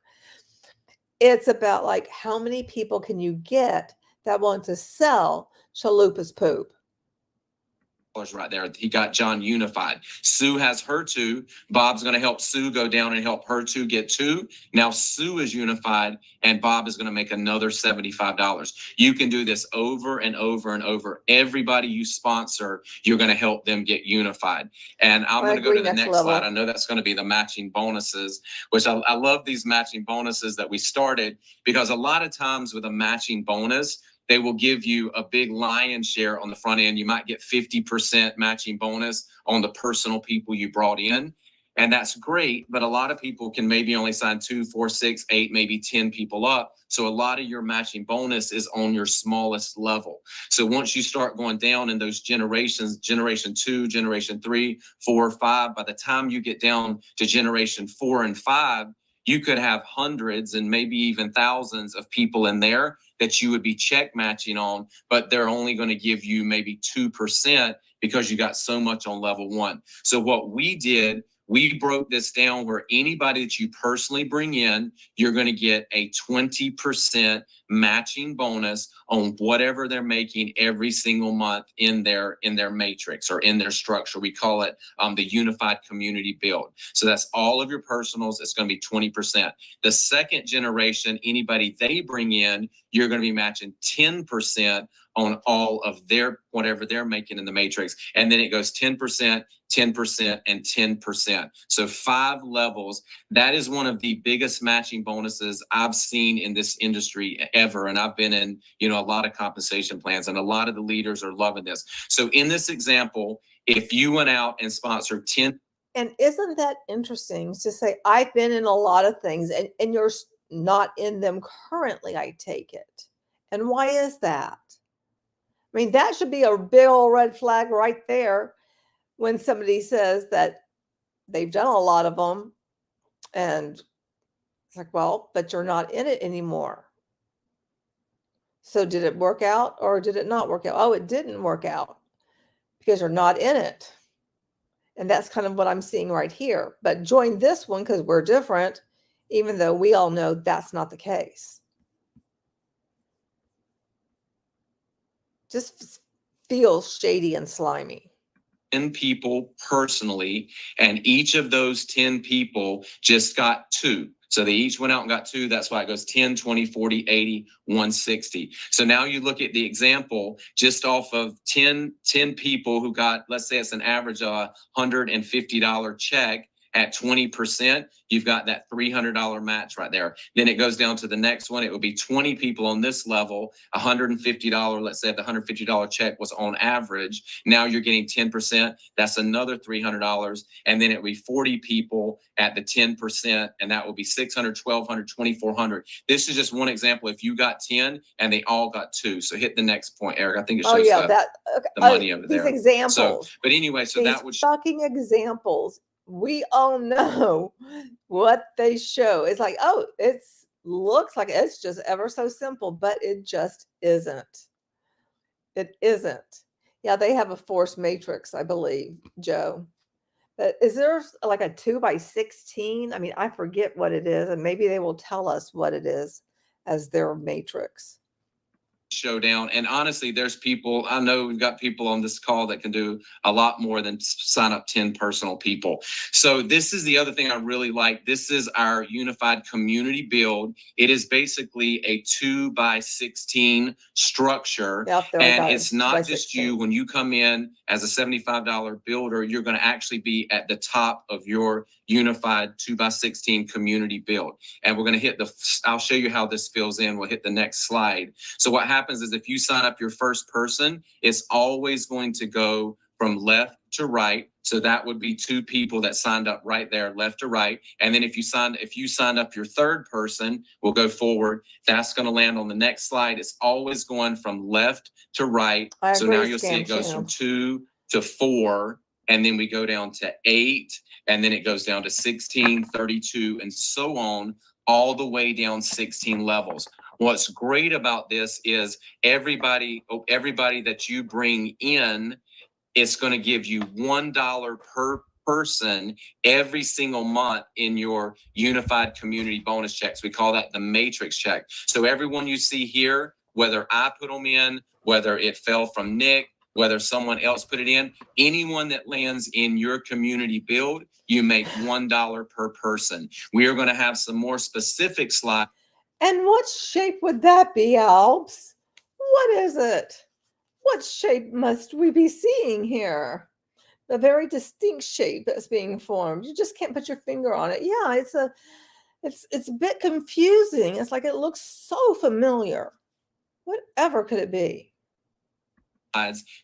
It's about like how many people can you get that want to sell chalupa's poop. Right there. He got John unified. Sue has her 2. Bob's going to help Sue go down and help her 2 get 2. Now Sue is unified and Bob is going to make another $75. You can do this over and over and over. Everybody you sponsor, you're going to help them get unified. And I'm going to go to the next slide. I know that's going to be the matching bonuses, which I love these matching bonuses that we started, because a lot of times with a matching bonus, they will give you a big lion's share on the front end. You might get 50% matching bonus on the personal people you brought in. And that's great, but a lot of people can maybe only sign 2, 4, 6, 8, maybe 10 people up. So a lot of your matching bonus is on your smallest level. So once you start going down in those generations, generation 2, generation 3, 4, 5, by the time you get down to generation 4 and 5, you could have hundreds and maybe even thousands of people in there that you would be check matching on, but they're only going to give you maybe 2% because you got so much on level 1. So what we did, we broke this down where anybody that you personally bring in, you're going to get a 20% matching bonus on whatever they're making every single month in their matrix or in their structure. We call it the unified community build. So that's all of your personals. It's going to be 20%. The second generation, anybody they bring in, you're going to be matching 10% on all of their whatever they're making in the matrix. And then it goes 10%, 10%, and 10%. So 5 levels. That is one of the biggest matching bonuses I've seen in this industry ever. And I've been in, a lot of compensation plans, and a lot of the leaders are loving this. So in this example, if you went out and sponsored 10. And isn't that interesting to say, I've been in a lot of things and you're not in them currently, I take it. And why is that? I mean, that should be a big old red flag right there when somebody says that they've done a lot of them. And it's like, well, but you're not in it anymore. So did it work out or did it not work out? Oh, it didn't work out because you're not in it. And that's kind of what I'm seeing right here. But join this one because we're different, even though we all know that's not the case. Just feels shady and slimy. 10 people personally, and each of those 10 people just got 2. So they each went out and got 2. That's why it goes 10, 20, 40, 80, 160. So now you look at the example just off of 10 people who got, let's say it's an average of $150 check at 20%, you've got that $300 match right there. Then it goes down to the next one. It would be 20 people on this level, $150. Let's say if the $150 check was on average, now you're getting 10%. That's another $300. And then it would be 40 people at the 10%, and that will be $600, $1,200, $2,400. This is just one example. If you got 10 and they all got 2. So hit the next point, Eric. I think it shows the money over there. These examples. So, but anyway, so that would fucking examples. We all know what they show. It's like, oh, it looks like it's just ever so simple, but it just isn't. It isn't. Yeah, they have a force matrix, I believe, Joe. But is there like a 2x16? I mean, I forget what it is, and maybe they will tell us what it is as their matrix. Showdown. And honestly, there's people, I know we've got people on this call that can do a lot more than sign up 10 personal people. So this is the other thing I really like. This is our unified community build. It is basically a 2x16 structure. And it's not just you. When you come in as a $75 builder, you're going to actually be at the top of your unified 2x16 community build. And we're going to hit I'll show you how this fills in. We'll hit the next slide. So what happens is if you sign up your first person, it's always going to go from left to right. So that would be 2 people that signed up right there, left to right. And then if you signed up your third person, we'll go forward. That's going to land on the next slide. It's always going from left to right. So now you'll see it goes from 2 to 4. And then we go down to 8. And then it goes down to 16, 32, and so on, all the way down 16 levels. What's great about this is everybody that you bring in, it's going to give you $1 per person every single month in your unified community bonus checks. We call that the matrix check. So everyone you see here, whether I put them in, whether it fell from Nick, whether someone else put it in, anyone that lands in your community build, you make $1 per person. We are going to have some more specific slides. And what shape would that be, Alps? What is it? What shape must we be seeing here? A very distinct shape that's being formed. You just can't put your finger on it. Yeah, it's a bit confusing. It's like it looks so familiar. Whatever could it be?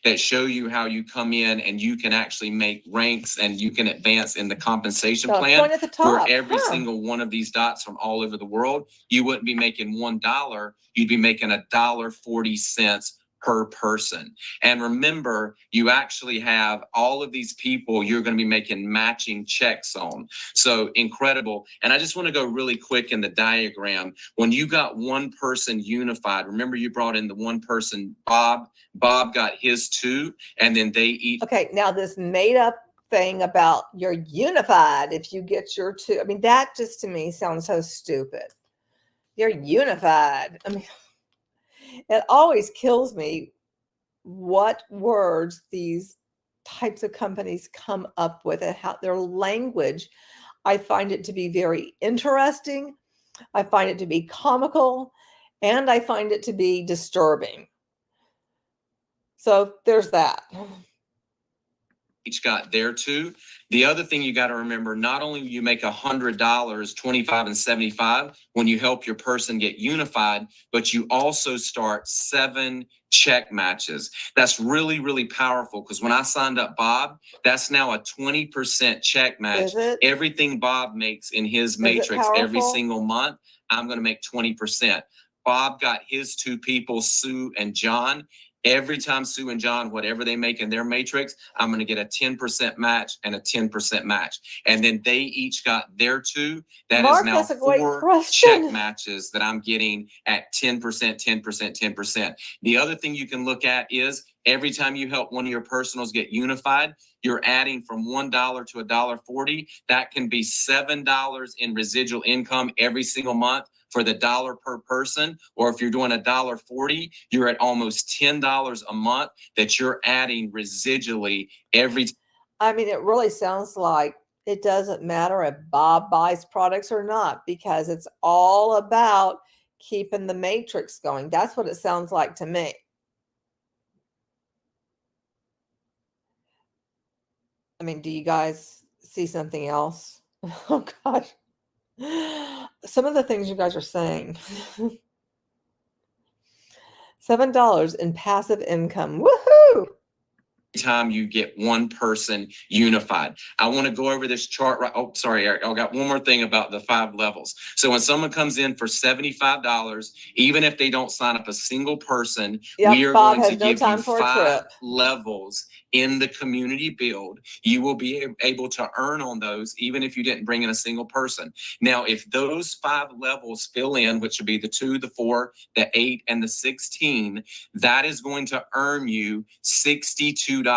That show you how you come in and you can actually make ranks and you can advance in the compensation plan for every single one of these dots from all over the world. You wouldn't be making $1, you'd be making $1.40 per person. And remember, you actually have all of these people you're going to be making matching checks on. So incredible. And I just want to go really quick in the diagram. When you got one person unified, remember you brought in the one person, Bob got his 2, and then they each. Okay, now this made up thing about you're unified if you get your 2. I mean, that just to me sounds so stupid. You're unified. I mean, it always kills me what words these types of companies come up with and how their language. I find it to be very interesting. I find it to be comical, and I find it to be disturbing. So there's that. Each got their 2. The other thing you got to remember, not only you make $100, 25 and 75 when you help your person get unified, but you also start 7 check matches. That's really, really powerful because when I signed up Bob, that's now a 20% check match. Everything Bob makes in his matrix every single month, I'm going to make 20%. Bob got his 2 people, Sue and John. Every time Sue and John, whatever they make in their matrix, I'm going to get a 10% match and a 10% match. And then they each got their 2. That Mark, is now that's a great 4 question. check matches that I'm getting at 10%, 10%, 10%. The other thing you can look at is every time you help one of your personals get unified, you're adding from $1 to $1.40. That can be $7 in residual income every single month for the dollar per person. Or if you're doing $1.40, you're at almost $10 a month that you're adding residually every. I mean, it really sounds like it doesn't matter if Bob buys products or not, because it's all about keeping the matrix going. That's what it sounds like to me. I mean, do you guys see something else? Oh, gosh. Some of the things you guys are saying. $7 in passive income. Woohoo! Time you get one person unified. I want to go over this chart right. Oh, sorry, Eric. I got one more thing about the 5 levels. So when someone comes in for $75, even if they don't sign up a single person, we are Bob going to has no give time you for a 5 trip. levels in the community build. You will be able to earn on those even if you didn't bring in a single person. Now, if those 5 levels fill in, which would be the 2, the 4, the 8, and the 16, that is going to earn you $62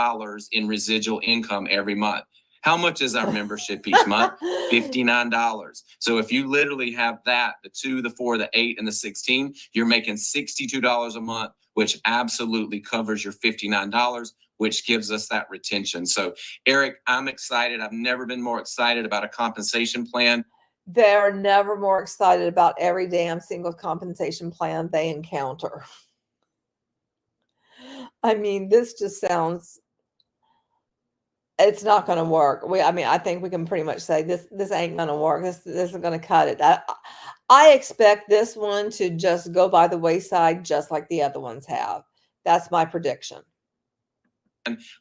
in residual income every month. How much is our membership each month? $59. So if you literally have that, the 2, the 4, the 8, and the 16, you're making $62 a month, which absolutely covers your $59, which gives us that retention. So Eric, I'm excited. I've never been more excited about a compensation plan. They're never more excited about every damn single compensation plan they encounter. I mean, this just sounds, it's not going to work. I think we can pretty much say this ain't going to work. This isn't going to cut it. I expect this one to just go by the wayside, just like the other ones have. That's my prediction.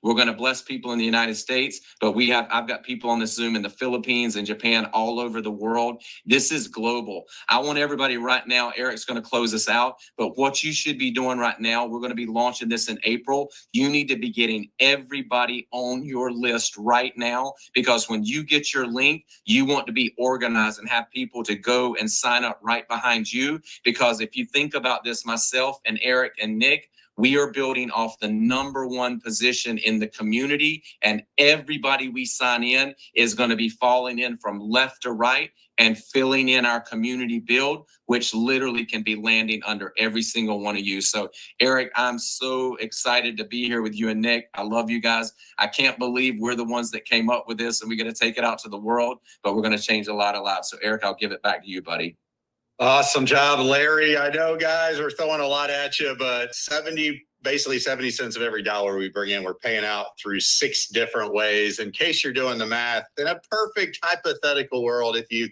We're going to bless people in the United States, but I've got people on this Zoom in the Philippines and Japan, all over the world. This is global. I want everybody right now, Eric's going to close us out, but what you should be doing right now, we're going to be launching this in April. You need to be getting everybody on your list right now, because when you get your link, you want to be organized and have people to go and sign up right behind you. Because if you think about this, myself and Eric and Nick, we are building off the #1 position in the community, and everybody we sign in is going to be falling in from left to right and filling in our community build, which literally can be landing under every single one of you. So Eric, I'm so excited to be here with you and Nick. I love you guys. I can't believe we're the ones that came up with this, and we're going to take it out to the world, but we're going to change a lot of lives. So Eric, I'll give it back to you, buddy. Awesome job, Larry. I know, guys, we're throwing a lot at you, but basically 70 cents of every dollar we bring in, we're paying out through 6 different ways. In case you're doing the math, in a perfect hypothetical world, if you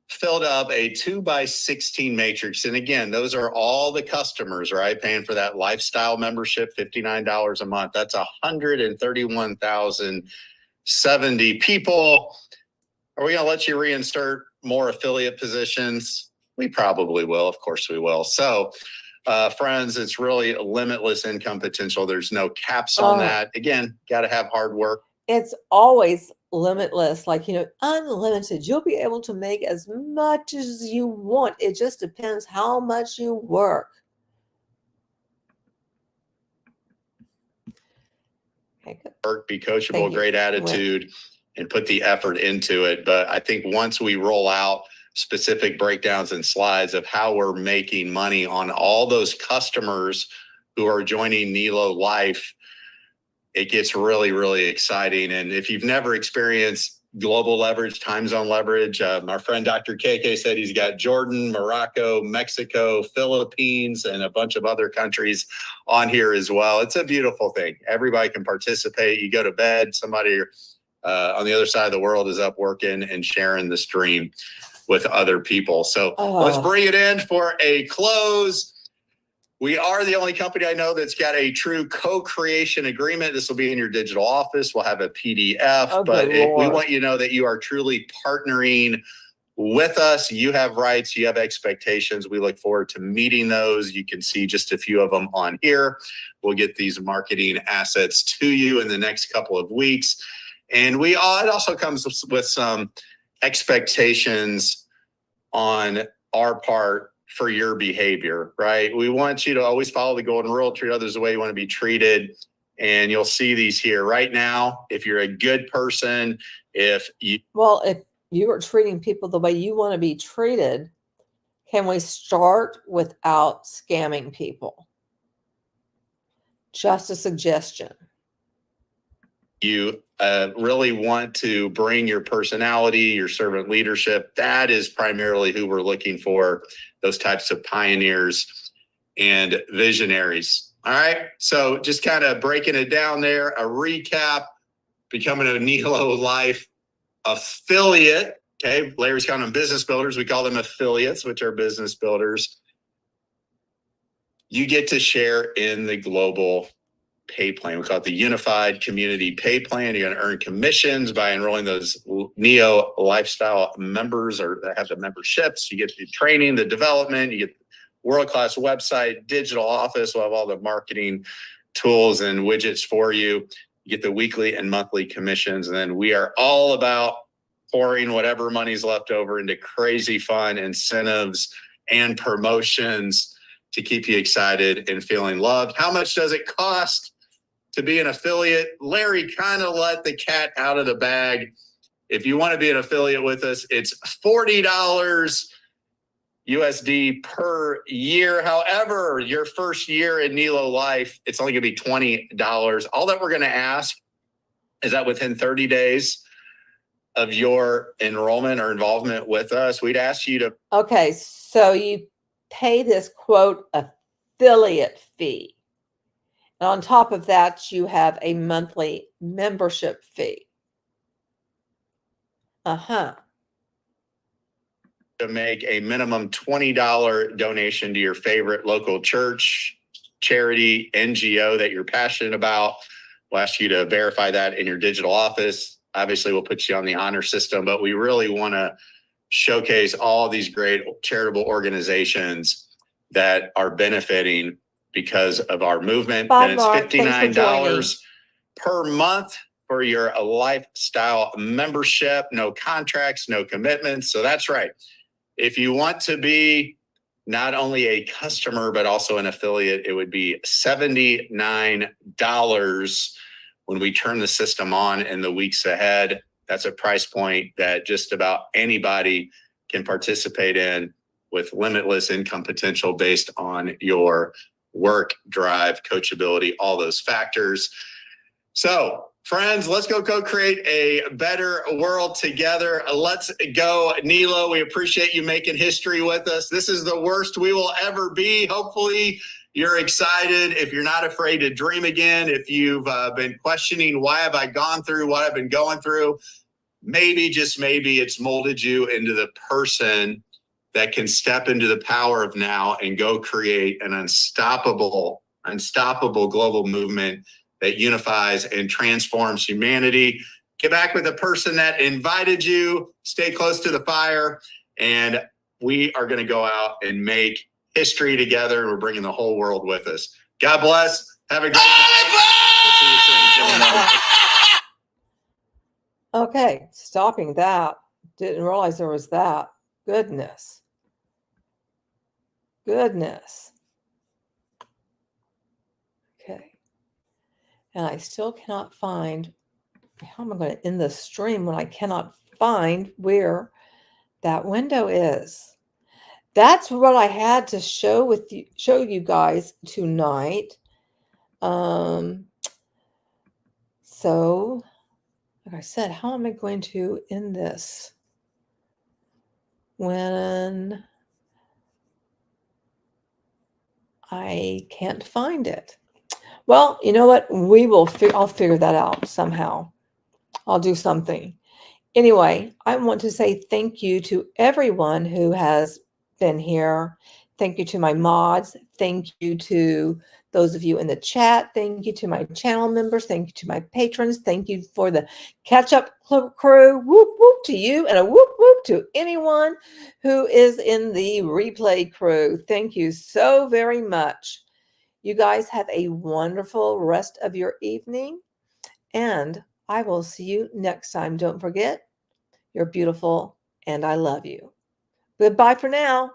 filled up a 2x16 matrix, and again, those are all the customers, right? Paying for that lifestyle membership, $59 a month. That's 131,070 people. Are we going to let you reinsert more affiliate positions? We probably will. Of course we will. So, friends, it's really limitless income potential. There's no caps on that. Again, got to have hard work. It's always limitless, like, unlimited. You'll be able to make as much as you want. It just depends how much you work. Okay, good. Work, be coachable, great attitude, and put the effort into it. But I think once we roll out specific breakdowns and slides of how we're making money on all those customers who are joining Nelo Life, it gets really, really exciting. And if you've never experienced global leverage, time zone leverage, our friend Dr. KK said he's got Jordan, Morocco, Mexico, Philippines, and a bunch of other countries on here as well. It's a beautiful thing. Everybody can participate. You go to bed, somebody on the other side of the world is up working and sharing the stream with other people. So let's bring it in for a close. We are the only company I know that's got a true co-creation agreement. This will be in your digital office. We'll have a PDF, but we want you to know that you are truly partnering with us. You have rights, you have expectations. We look forward to meeting those. You can see just a few of them on here. We'll get these marketing assets to you in the next couple of weeks. And it also comes with some expectations on our part for your behavior, right? We want you to always follow the golden rule, treat others the way you want to be treated. And you'll see these here right now. If you're a good person, if you are treating people the way you want to be treated, can we start without scamming people? Just a suggestion. You really want to bring your personality, your servant leadership. That is primarily who we're looking for, those types of pioneers and visionaries. All right. So just kind of breaking it down there, a recap, becoming a Nelo Life affiliate. Okay. Larry's counting on business builders. We call them affiliates, which are business builders. You get to share in the global pay plan. We call it the Unified Community Pay Plan. You're going to earn commissions by enrolling those Neo Lifestyle members or that have the memberships. You get the training, the development, you get world-class website, digital office. We'll have all the marketing tools and widgets for you. You get the weekly and monthly commissions. And then we are all about pouring whatever money's left over into crazy fun incentives and promotions to keep you excited and feeling loved. How much does it cost to be an affiliate? Larry kind of let the cat out of the bag. If you want to be an affiliate with us, it's $40 USD per year. However, your first year in Nelo Life, it's only going to be $20. All that we're going to ask is that within 30 days of your enrollment or involvement with us, we'd ask you to. Okay, so you pay this quote affiliate fee. And on top of that, you have a monthly membership fee. To make a minimum $20 donation to your favorite local church, charity, NGO that you're passionate about. We'll ask you to verify that in your digital office. Obviously, we'll put you on the honor system, but we really want to showcase all these great charitable organizations that are benefiting because of our movement. Bye, and it's Mark. $59 per month for your lifestyle membership. No contracts, no commitments. So that's right. If you want to be not only a customer, but also an affiliate, it would be $79 when we turn the system on in the weeks ahead. That's a price point that just about anybody can participate in with limitless income potential based on your work, drive, coachability, all those factors. So, friends, let's go co-create a better world together. Let's go, Nelo. We appreciate you making history with us. This is the worst we will ever be. Hopefully, you're excited. If you're not afraid to dream again, if you've been questioning why have I gone through what I've been going through, maybe, just maybe, it's molded you into the person that can step into the power of now and go create an unstoppable global movement that unifies and transforms humanity. Get back with the person that invited you, stay close to the fire, and we are going to go out and make history together. We're bringing the whole world with us. God bless. Have a great night. We'll see you soon. Okay, stopping that. Didn't realize there was that. Goodness. Okay. And I still cannot find, how am I going to end the stream when I cannot find where that window is? That's what I had to show you guys tonight. So, like I said, how am I going to end this when I can't find it? Well, you know what? I'll figure that out somehow. I'll do something. Anyway, I want to say thank you to everyone who has been here. Thank you to my mods. Thank you to those of you in the chat. Thank you to my channel members. Thank you to my patrons. Thank you for the catch-up crew. Whoop, whoop to you, and a whoop, whoop to anyone who is in the replay crew. Thank you so very much. You guys have a wonderful rest of your evening, and I will see you next time. Don't forget, you're beautiful, and I love you. Goodbye for now.